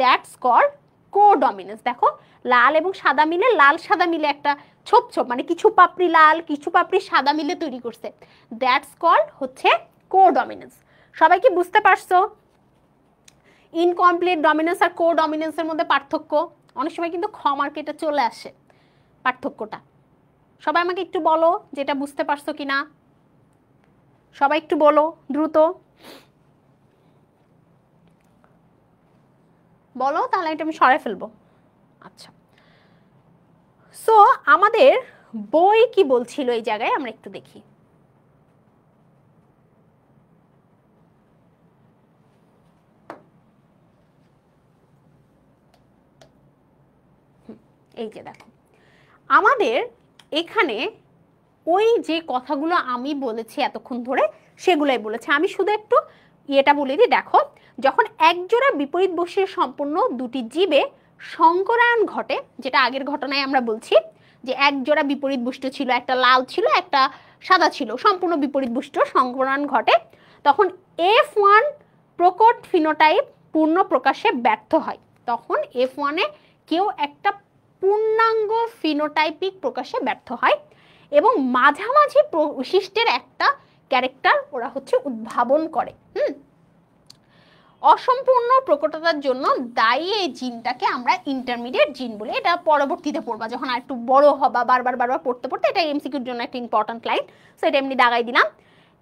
দ্যাটস কল্ড কোডমিনেন্স। দেখো লাল এবং সাদা মিলে, লাল সাদা মিলে একটা ছোপ ছোপ মানে কিছু পাপড়ি লাল কিছু পাপড়ি সাদা মিলে তৈরি করছে, দ্যাটস কল্ড হচ্ছে কোডমিনেন্স। সবাই কি বুঝতে পারছো ইনকমপ্লিট ডমিনেন্স আর কোডমিনেন্সের মধ্যে পার্থক্য? অনেক সময় কিন্তু খ মার্কেটে চলে আসে পার্থক্যটা। সবাই আমাকে একটু বলো যেটা বুঝতে পারছো কিনা, সবাই একটু বলো দ্রুত বলো, তাহলে এটা আমি সরাই ফেলবো। আচ্ছা, সো আমাদের বই কি বলছিল এই জায়গায় আমরা একটু দেখি। এই যে দেখো, আমাদের এখানে ওই যে কথাগুলো আমি বলেছি এতক্ষণ ধরে সেগুলাই বলেছে। আমি শুধু একটু ইয়েটা বলে দিই। দেখো, যখন একজোড়া বিপরীত বৈশিষ্ট্য সম্পন্ন দুটি জীবে সংকরায়ন ঘটে, যেটা আগের ঘটনায় আমরা বলছি যে একজোড়া বিপরীত বৈশিষ্ট্য ছিল, একটা লাল ছিল একটা সাদা ছিল, সম্পূর্ণ বিপরীত বৈশিষ্ট্য সংকরায়ন ঘটে, তখন F1 প্রকট ফিনোটাইপ পূর্ণ প্রকাশে ব্যর্থ হয়। তখন F1-এ কেউ একটা পূর্ণাঙ্গ ফিনোটাইপিক প্রকাশে ব্যর্থ হয় এবং মাঝামাঝি বৈশিষ্ট্যের একটা ক্যারেক্টার ওরা হচ্ছে উদ্ভাবন করে। অসম্পূর্ণ প্রকটতার জন্য দায়ী এই জিনটাকে আমরা ইন্টারমিডিয়েট জিন বলি। এটা পরবর্তীতে পড়বা যখন আর একটু বড় হবা, বারবার বারবার পড়তে পড়তে। এটা এমসিকিউর জন্য একটা ইম্পর্টেন্ট লাইন, সো এটা এমনি দাগাই দিলাম।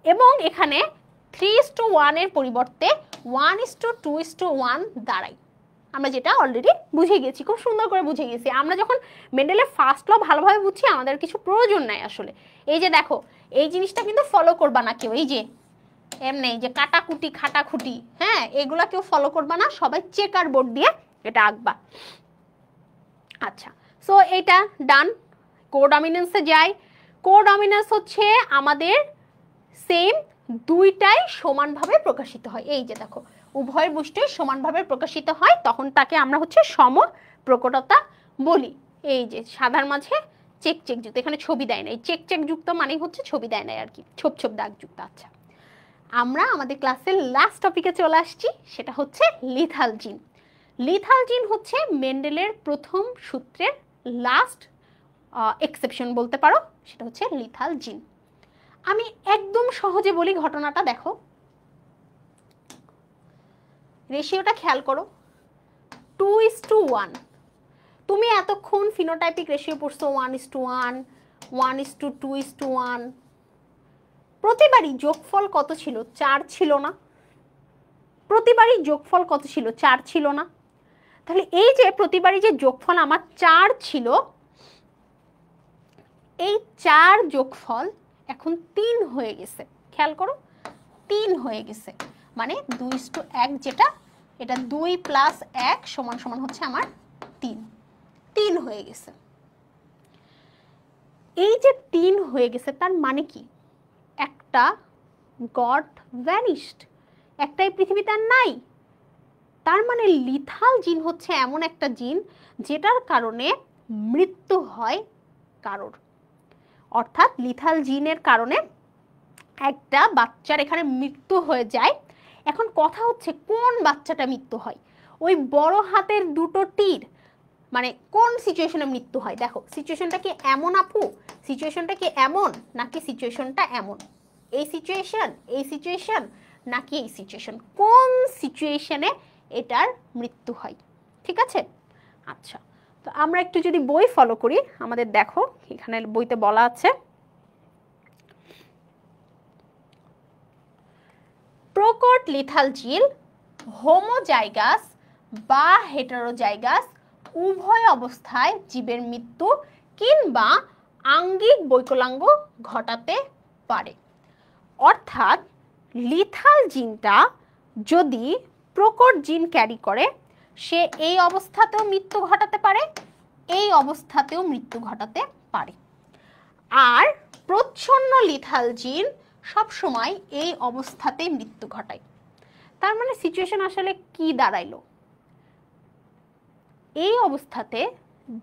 এবং এখানে 3:1 এর পরিবর্তে 1:2:1 দাঁড়ায়, আমরা যেটা অলরেডি বুঝে গেছি, খুব সুন্দর করে বুঝে গেছি। আমরা যখন মেন্ডেলের ফার্স্ট ল ভালোভাবে বুঝছি, আমাদের কিছু প্রয়োজন নাই আসলে। এই যে দেখো, এই জিনিসটা কিন্তু ফলো করবা না কেউ, এই যে এমনি যে কাটাকুটি খাটাখুটি, হ্যাঁ এগুলা কেউ ফলো করবা না, সবাই চেকার বোর্ড দিয়ে এটা আঁকবা। আচ্ছা, সো এটা ডান। কোডমিনেন্সে যাই। কোডমিনেন্স হচ্ছে আমাদের সেম, দুইটাই সমানভাবে প্রকাশিত হয়। এই যে দেখো, উভয় বৈশিষ্ট্যই সমানভাবে প্রকাশিত হয়, তখন তাকে আমরা হচ্ছে সম প্রকটতা বলি। এই যে সাদার মাঝে চেক চেক যুক্ত, এখানে ছবি দেয় না, এই চেক চেক যুক্ত মানে হচ্ছে ছবি দেয় না আর কি, ছোপ ছোপ দাগ যুক্ত। আচ্ছা, আমরা আমাদের ক্লাসের লাস্ট টপিকে চলে আসছি, সেটা হচ্ছে লিথাল জিন। লিথাল জিন হচ্ছে মেন্ডেলের প্রথম সূত্রের লাস্ট এক্সেপশন বলতে পারো, সেটা হচ্ছে লিথাল জিন। আমি একদম সহজে বলি ঘটনাটা, দেখো রেশিওটা খেয়াল করো, 2:1। তুমি এতক্ষণ ফিনোটাইপিক রেশিও পড়ছো 1:1, 1:2:1। প্রতিবারই যোগফল কত ছিল? 4 ছিল না? প্রতিবারই যোগফল কত ছিল? 4 ছিল না? তাহলে এই যে প্রতিবারই যে যোগফল আমার 4 ছিল, এই 4 যোগফল এখন 3 হয়ে গেছে। খেয়াল করো, 3 হয়ে গেছে, মানে 2:1 যেটা, এটা 2 + 1 = হচ্ছে আমার 3 হয়ে গেছে। এই যে 3 হয়ে গেছে তার মানে কি? একটা গড ভ্যানিশড, একটাই পৃথিবীতে আর নাই। তার মানে লিথাল জিন হচ্ছে এমন একটা জিন যেটার কারণে মৃত্যু হয় কারোর, অর্থাৎ লিথাল জিনের কারণে একটা বাচ্চার এখানে মৃত্যু হয়ে যায়। এখন কথা হচ্ছে কোন বাচ্চাটা মৃত্যু হয়? ওই বড় হাতের দুটো তীর মানে কোন সিচুয়েশনে মৃত্যু হয়? দেখো সিচুয়েশনটা কি এমন আপু, সিচুয়েশনটা কি এমন নাকি সিচুয়েশনটা এমন? এই সিচুয়েশন নাকি এই সিচুয়েশন, কোন সিচুয়েশনে এটার মৃত্যু হয়? ঠিক আছে, আচ্ছা তো আমরা একটু যদি বই ফলো করি, আমাদের দেখো এখানে বইতে বলা আছে প্রকট লিথাল জিন হোমোজাইগাস বা হেটেরোজাইগাস উভয় অবস্থায় জীবের মৃত্যু কিংবা আঙ্গিক বৈকলাঙ্গ ঘটাতে পারে। অর্থাৎ লিথাল জিনটা যদি প্রকট জিন ক্যারি করে, সে এই অবস্থাতেও মৃত্যু ঘটাতে পারে, এই অবস্থাতেও মৃত্যু ঘটাতে পারে। আর প্রচ্ছন্ন লিথাল জিন সবসময় এই অবস্থাতেই মৃত্যু ঘটায়। তার মানে সিচুয়েশন আসলে কি দাঁড়াইলো? এই অবস্থাতে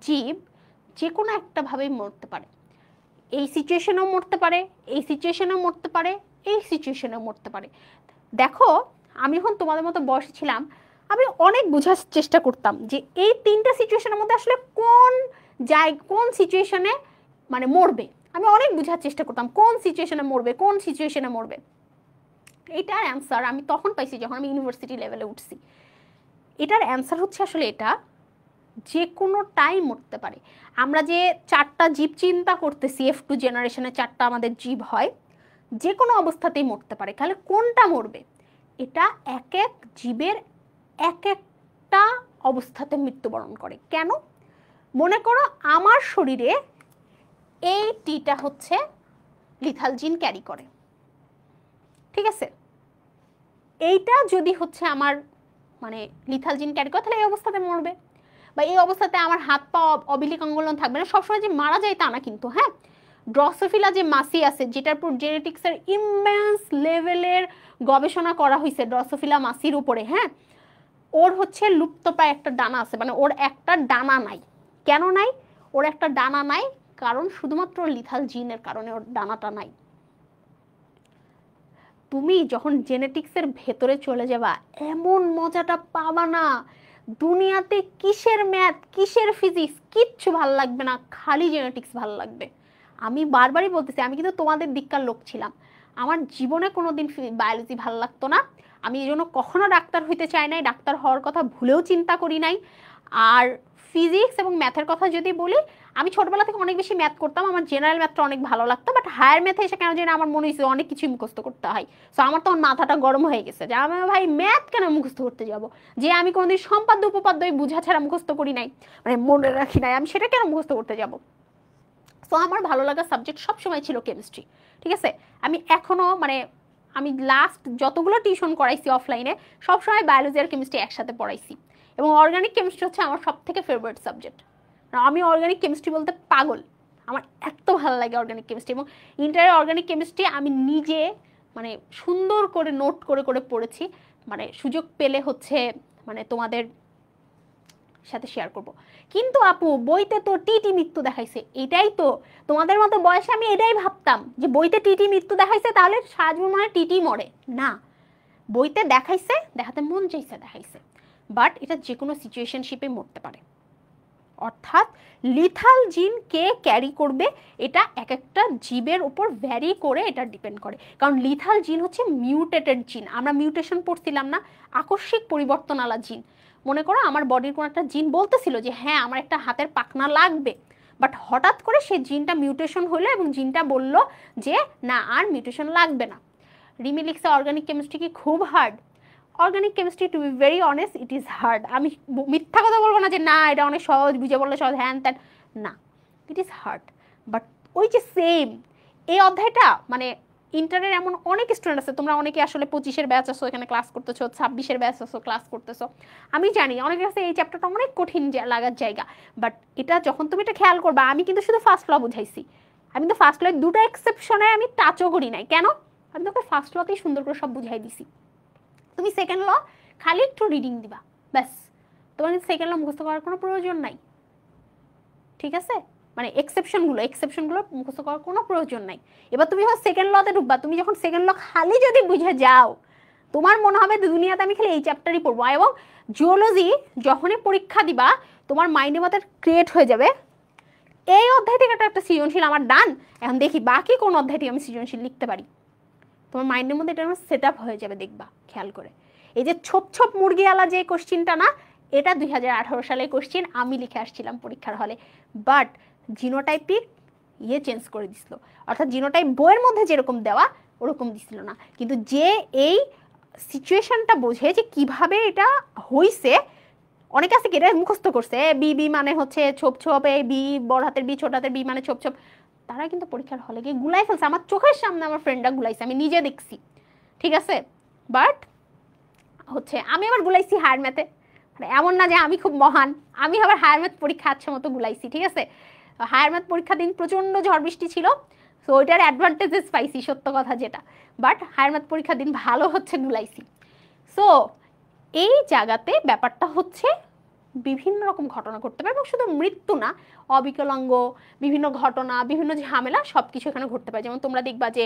জীব যে কোনো একটা ভাবেই মরতে পারে। এই সিচুয়েশনেও মরতে পারে, এই সিচুয়েশনেও মরতে পারে, এই সিচুয়েশনেও মরতে পারে। দেখো, আমি যখন তোমাদের মতো বয়সে ছিলাম, আমি অনেক বোঝার চেষ্টা করতাম যে এই তিনটা সিচুয়েশনের মধ্যে আসলে কোন সিচুয়েশনে মানে মরবে। আমি অনেক বোঝার চেষ্টা করতাম কোন সিচুয়েশনে মরবে, কোন সিচুয়েশনে মরবে। এটার অ্যান্সার আমি তখন পাইছি যখন আমি ইউনিভার্সিটি লেভেলে উঠছি। এটার অ্যান্সার হচ্ছে আসলে এটা, যে কোনো টাইম মরতে পারে। আমরা যে 4টা জীব চিন্তা করতেছি, F2 জেনারেশনে 4টা আমাদের জীব হয়, যে কোনো অবস্থাতেই মরতে পারে। তাহলে কোনটা মরবে? এটা এক এক জীবের এক একটা অবস্থাতে মৃত্যুবরণ করে। কেন? মনে করো আমার শরীরে এই টিটা হচ্ছে লিথাল জিন ক্যারি করে, ঠিক আছে? এইটা যদি হচ্ছে আমার মানে লিথাল জিন ক্যারি করে, তাহলে এই অবস্থাতে মরবে। বা এই অবস্থাতে আমার হাত পা অবিলিক আঙ্গুলন থাকবে না। সবসময় যে মারা যায় তা না কিন্তু, হ্যাঁ। ড্রসোফিলা যে মাছি আছে, যেটার উপর জেনেটিক্সের ইমেন্স লেভেলের গবেষণা করা হয়েছে ড্রসোফিলা মাছির উপরে, হ্যাঁ, ওর হচ্ছে লুপ্তপ্রায় একটা ডানা আছে, মানে ওর একটা ডানা নাই। কেন নাই? ওর একটা ডানা নাই কারণ শুধুমাত্র লিথাল জিনের কারণে ওর ডানাটা নাই। তুমি যখন জেনেটিক্সের ভেতরে চলে যাবা, এমন মজাটা পাবা না। দুনিয়াতে কিসের ম্যাথ, কিসের ফিজিক্স কিচ্ছু ভাল লাগবে না, খালি জেনেটিক্স ভাল লাগবে। আমি বারবারই বলতেছি, আমি কিন্তু তোমাদের দিককার লোক ছিলাম। আমার জীবনে কোনোদিন বায়োলজি ভাল লাগতো না। আমি এই জন্য কখনো ডাক্তার হইতে চাই নাই, ডাক্তার হওয়ার কথা ভুলেও চিন্তা করি নাই। আর ফিজিক্স এবং ম্যাথের কথা যদি বলি, আমি ছোটবেলা থেকে অনেক বেশি ম্যাথ করতাম, আমার জেনারেল ম্যাথটা অনেক ভালো লাগতো। বাট হায়ার ম্যাথে এসে কেন জানি আমার মনে হয়েছে অনেক কিছুই মুখস্থ করতে হয়। সো আমার তখন মাথাটা গরম হয়ে গেছে যে আমি ভাই ম্যাথ কেন মুখস্থ করতে যাব, যে আমি কোনোদিন সম্পাদ্য উপপাদ্য বুঝা ছাড়া মুখস্থ করি নাই, মানে মনে রাখি নাই, আমি সেটা কেন মুখস্থ করতে যাব। সো আমার ভালো লাগা সাবজেক্ট সবসময় ছিল কেমিস্ট্রি, ঠিক আছে? আমি এখনও মানে আমি লাস্ট যতগুলো টিউশন করাইছি অফলাইনে, সবসময় বায়োলজি আর কেমিস্ট্রি একসাথে পড়াইছি। এবং অর্গানিক কেমিস্ট্রি হচ্ছে আমার সব থেকে ফেভারিট সাবজেক্ট। আমি অর্গানিক কেমিস্ট্রি বলতে পাগল, আমার এত ভালো লাগে অর্গানিক কেমিস্ট্রি। এবং ইন্টারের অর্গানিক কেমিস্ট্রি আমি নিজে মানে সুন্দর করে নোট করে করে পড়েছি। মানে সুযোগ পেলে হচ্ছে মানে তোমাদের সাথে শেয়ার করব। কিন্তু আপু বইতে তো টিটি মৃত্যু দেখাইছে, এটাই তো তোমাদের মতো বয়সে আমি এটাই ভাবতাম যে বইতে টিটি মৃত্যু দেখাইছে, তাহলে সাজমুর মানে টিটি মরে না। বইতে দেখাইছে, দেখাতে মন চাইছে দেখাইছে, বাট এটা যে কোনো সিচুয়েশনশিপে মরতে পারে। অর্থাৎ লিথাল জিন কে ক্যারি করবে এটা এক একটা জীবের উপর ভ্যারি করে এটা ডিপেন্ড করে। কারণ লিথাল জিন হচ্ছে মিউটেটেড জিন। আমরা মিউটেশন পড়ছিলাম না, আকস্মিক পরিবর্তন আলা জিন। মনে করো আমার বডির কোনো একটা জিন বলতেছিল যে হ্যাঁ আমার একটা হাতের পাখনা লাগবে, বাট হঠাৎ করে সেই জিনটা মিউটেশন হলো এবং জিনটা বলল যে না আর মিউটেশন লাগবে না। রিমি লিখছে অর্গানিক কেমিস্ট্রি কি খুব hard? Organic chemistry to be very honest it is hard. আমি মিথ্যা কথা বলবো না যে না এটা অনেক সহজ, বুঝে বললে সহজ, হ্যান ত্যান, না, ইট ইজ হার্ড। বাট ওই যে সেম এই অধ্যায়টা মানে ইন্টারের এমন অনেক স্টুডেন্ট আছে, তোমরা অনেকে আসলে 25-এর ব্যাচ আসো এখানে ক্লাস করতেছো, 26-এর ব্যাচ আসো ক্লাস করতেছো। আমি জানি অনেকের কাছে এই চ্যাপ্টারটা অনেক কঠিন লাগার জায়গা, বাট এটা যখন তুমি এটা খেয়াল করবা, আমি কিন্তু শুধু ফার্স্ট ল বুঝাইছি। আমি তো ফার্স্ট ল দুটো এক্সেপশনে আমি টাচও করি নাই। কেন? আমি তোকে ফার্স্ট লতেই সুন্দর করে সব বুঝাই দিছি। তুমি সেকেন্ড ল খালি একটু রিডিং দিবা, ব্যাস। তোমার সেকেন্ড ল মুখস্থ করার কোনো প্রয়োজন নাই, ঠিক আছে? মানে এক্সেপশনগুলো মুখস্থ করার কোনো প্রয়োজন নাই। এবার তুমি যখন সেকেন্ড লতে ঢুকবা, তুমি যখন সেকেন্ড ল খালি যদি বুঝে যাও, তোমার মনে হবে দুনিয়াতে আমি খালি এই চ্যাপ্টারই পড়বো। এবং জিওলজি যখনই পরীক্ষা দিবা, তোমার মাইন্ডে মতো ক্রিয়েট হয়ে যাবে এই অধ্যায় থেকে একটা সৃজনশীল আমার ডান, এখন দেখি বাকি কোন অধ্যায়টি আমি সৃজনশীল লিখতে পারি। তোমার মাইন্ডের মধ্যে এটা সেট আপ হয়ে যাবে, দেখবা খেয়াল করে। এই যে ছোপ ছোপ মুরগিওয়ালা যে কোশ্চিনটা না, এটা 2018 সালে কোশ্চিন আমি লিখে আসছিলাম পরীক্ষার হলে, বাট জিনোটাইপিক চেঞ্জ করে দিছিল। অর্থাৎ জিনোটাইপ বইয়ের মধ্যে যেরকম দেওয়া ওরকম দিছিল না, কিন্তু যে এই সিচুয়েশনটা বোঝে যে কিভাবে এটা হইছে, অনেকে আছে কি এটা মুখস্থ করছে, বি বি মানে হচ্ছে ছোপ ছোপ, এ বি বড় হাতের বি ছোট হাতের বি মানে ছোপ ছোপ, তারা কিন্তু পরীক্ষার হলে গিয়ে গুলাই ফেলছে, আমার চোখের সামনে আমার ফ্রেন্ডরা গুলাইছে, আমি নিজে দেখছি, ঠিক আছে। বাট হচ্ছে আমি আবার গুলাইছি হায়ার ম্যাথে, মানে এমন না যে আমি খুব মহান, আমি আবার হায়ার ম্যাথ পরীক্ষা আছে মতো গুলাইছি, ঠিক আছে। হায়ার ম্যাথ পরীক্ষা দিন প্রচণ্ড ঝড় বৃষ্টি ছিল, সো ওইটার অ্যাডভান্টেজেস পাইছি, সত্য কথা যেটা। বাট হায়ার ম্যাথ পরীক্ষা দিন ভালো হচ্ছে গুলাইছি। সো এই জায়গাতে ব্যাপারটা হচ্ছে বিভিন্ন রকম ঘটনা ঘটতে পারে, এবং শুধু মৃত্যু না, অবিকলাঙ্গ বিভিন্ন ঘটনা, বিভিন্ন ঝামেলা সব কিছু এখানে ঘটতে পারে। যেমন তোমরা দেখবা যে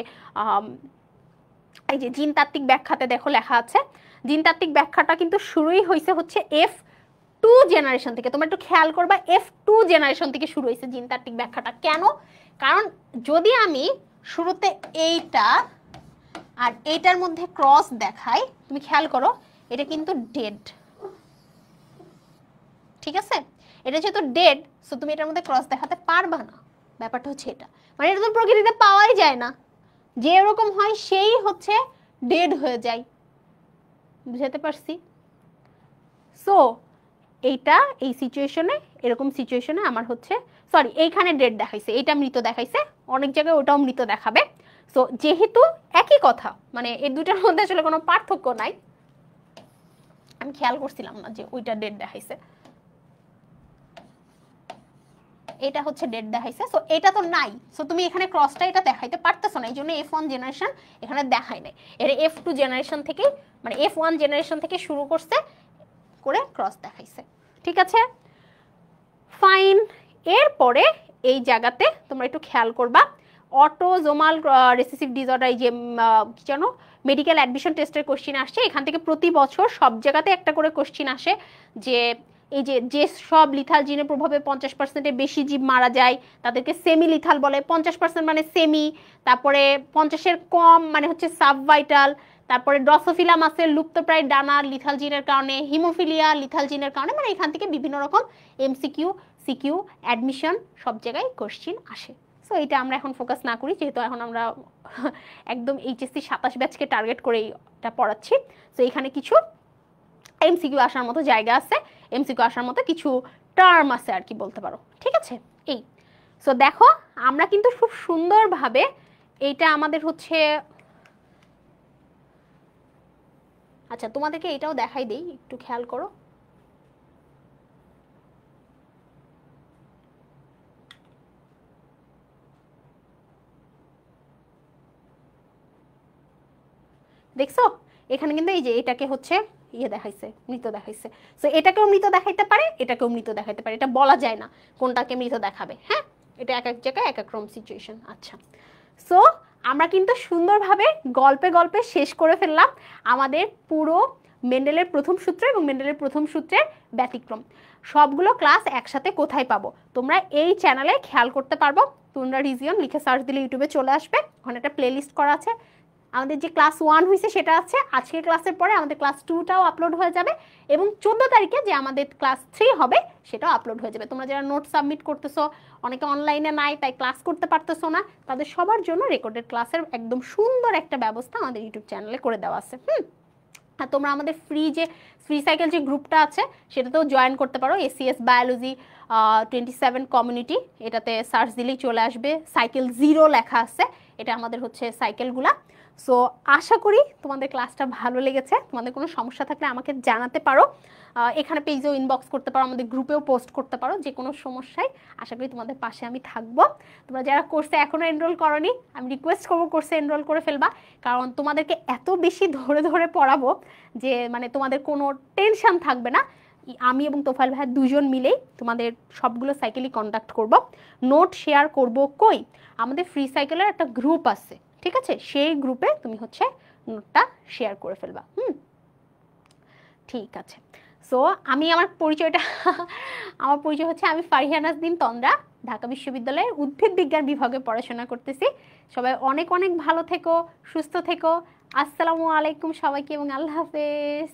এই যে জিনতাত্ত্বিক ব্যাখ্যাতে দেখো লেখা আছে, জিনতাত্ত্বিক ব্যাখ্যাটা কিন্তু শুরুই হয়েছে হচ্ছে F2 জেনারেশন থেকে। তোমরা একটু খেয়াল করবা, F2 জেনারেশন থেকে শুরু হয়েছে জিনতাত্ত্বিক ব্যাখ্যাটা। কেন? কারণ যদি আমি শুরুতে এইটা আর এইটার মধ্যে ক্রস দেখাই, তুমি খেয়াল করো এটা কিন্তু ডেড, ঠিক আছে। এটা যেহেতু ডেড, সো তুমি এটার মধ্যে ক্রস দেখাতে পারবা না, ব্যাপারটা হচ্ছে এটা। মানে এটা তো প্রকৃতিতে পাওয়াই যায় না, যে এরকম হয় সেই হচ্ছে ডেড হয়ে যায়, বুঝাতে পারছি? সো এইটা এই সিচুয়েশনে, এরকম সিচুয়েশনে আমার হচ্ছে, সরি এইখানে ডেড দেখাইছে, এইটা মৃত দেখাইছে, অনেক জায়গায় ওটাও মৃত দেখাবে। সো যেহেতু একই কথা, মানে এই দুটার মধ্যে আসলে কোনো পার্থক্য নাই, আমি খেয়াল করছিলাম না যে ওইটা ডেড দেখাইছে, এটা হচ্ছে ডেড দেখাইছে। সো এটা তো নাই, সো তুমি এখানে ক্রসটা এটা দেখাইতে পারতেছো না, এই জন্য F1 জেনারেশন এখানে দেখায় নাই। এটা F2 জেনারেশন থেকে, মানে F1 জেনারেশন থেকে শুরু করছে করে ক্রস দেখাইছে, ঠিক আছে, ফাইন। এরপরে এই জায়গাতে তোমরা একটু খেয়াল করবা, অটোজোমাল রিসেসিভ ডিসঅর্ডার, এই যে কি জানো মেডিকেল অ্যাডমিশন টেস্টের কোশ্চিন আসছে, এখান থেকে প্রতি বছর সব জায়গাতে একটা করে কোশ্চিন আসে যে এই যে সব লিথাল জিনের প্রভাবে 50%-এর বেশি জীব মারা যায় তাদেরকে সেমি লিথাল বলে। 50% মানে সেমি, তারপরে 50-এর কম মানে হচ্ছে সাবভাইটাল, তারপরে ড্রসোফিলা মাসের লুপ্তপ্রায় ডানা লিথাল জিনের কারণে, হিমোফিলিয়া লিথাল জিনের কারণে, মানে এখান থেকে বিভিন্ন রকম এমসিকিউ সিকিউ অ্যাডমিশন সব জায়গায় কোশ্চিন আসে। সো এটা আমরা এখন ফোকাস না করি, যেহেতু এখন আমরা একদম এইচএসসি 27 ব্যাচকে টার্গেট করে এটা পড়াচ্ছি। সো এখানে কিছু এমসিকিউ আসার মতো জায়গা আছে, এমসিকিউ আসার মতো কিছু টার্ম আছে আর কি বলতে পারো, ঠিক আছে। এই সো দেখো আমরা কিন্তু খুব সুন্দরভাবে এইটা আমাদের হচ্ছে, আচ্ছা তোমাদেরকে এটাও দেখাই দেই, একটু খেয়াল করো। দেখছো এখানে কিন্তু এই যে এটাকে হচ্ছে ইয়ে দেখাইছে, মৃত দেখাইছে। সো এটাকেও মৃত দেখাইতে পারে, এটাকেও মৃত দেখাইতে পারে, এটা বলা যায় না কোনটাকে মৃত দেখাবে, হ্যাঁ, এটা এক এক জায়গায় এক এক রকম সিচুয়েশন। আচ্ছা, সো আমরা কিন্তু সুন্দরভাবে গল্পে গল্পে শেষ করে ফেললাম আমাদের পুরো মেন্ডেলের প্রথম সূত্র এবং মেন্ডেলের প্রথম সূত্রের ব্যতিক্রম। সবগুলো ক্লাস একসাথে কোথায় পাবো? তোমরা এই চ্যানেলে খেয়াল করতে পারবো, তুন্ডা রিজিয়ন লিখে সার্চ দিলে ইউটিউবে চলে আসবে, ওখানে একটা প্লেলিস্ট করা আছে। আমাদের যে ক্লাস 1 হয়েছে সেটা আছে, আজকের ক্লাসের পরে আমাদের ক্লাস 2টাও আপলোড হয়ে যাবে, এবং 14 তারিখে যে আমাদের ক্লাস 3 হবে সেটাও আপলোড হয়ে যাবে। তোমরা যারা নোট সাবমিট করতেছো, অনেকে অনলাইনে নাই তাই ক্লাস করতে পারতেছো না, তাদের সবার জন্য রেকর্ডেড ক্লাসের একদম সুন্দর একটা ব্যবস্থা আমাদের ইউটিউব চ্যানেলে করে দেওয়া আছে। আর তোমরা আমাদের ফ্রি সাইকেল যে গ্রুপটা আছে সেটাতেও জয়েন করতে পারো, এসিএস বায়োলজি 27 কমিউনিটি, এটাতে সার্চ দিলেই চলে আসবে, সাইকেল 0 লেখা আছে, এটা আমাদের হচ্ছে সাইকেলগুলা। সো আশা করি তোমাদের ক্লাসটা ভালো লেগেছে। তোমাদের কোনো সমস্যা থাকলে আমাকে জানাতে পারো, এখানে পেজেও ইনবক্স করতে পারো, আমাদের গ্রুপেও পোস্ট করতে পারো, যে কোনো সমস্যায় আশা করি তোমাদের পাশে আমি থাকবো। তোমরা যারা কোর্সে এখনও এনরোল করোনি, আমি রিকোয়েস্ট করবো কোর্সে এনরোল করে ফেলবা, কারণ তোমাদেরকে এত বেশি ধরে ধরে পড়াবো যে মানে তোমাদের কোনো টেনশন থাকবে না। আমি এবং তোফাইল ভাই দুজন মিলেই তোমাদের সবগুলো সাইকেলই কন্ডাক্ট করব, নোট শেয়ার করব। কই আমাদের ফ্রি সাইকেলের একটা গ্রুপ আছে, ঠিক আছে, সেই গ্রুপে তুমি হচ্ছে নোটটা শেয়ার করে ফেলবা। ঠিক আছে। সো আমি আমার পরিচয় হচ্ছে, আমি ফারিহা নাজনীন তন্দ্রা, ঢাকা বিশ্ববিদ্যালয়ের উদ্ভিদ বিজ্ঞান বিভাগে পড়াশোনা করতেছি। সবাই অনেক অনেক ভালো থেকো, সুস্থ থেকো। আসসালামু আলাইকুম সবাইকে এবং আল্লাহ হাফেজ।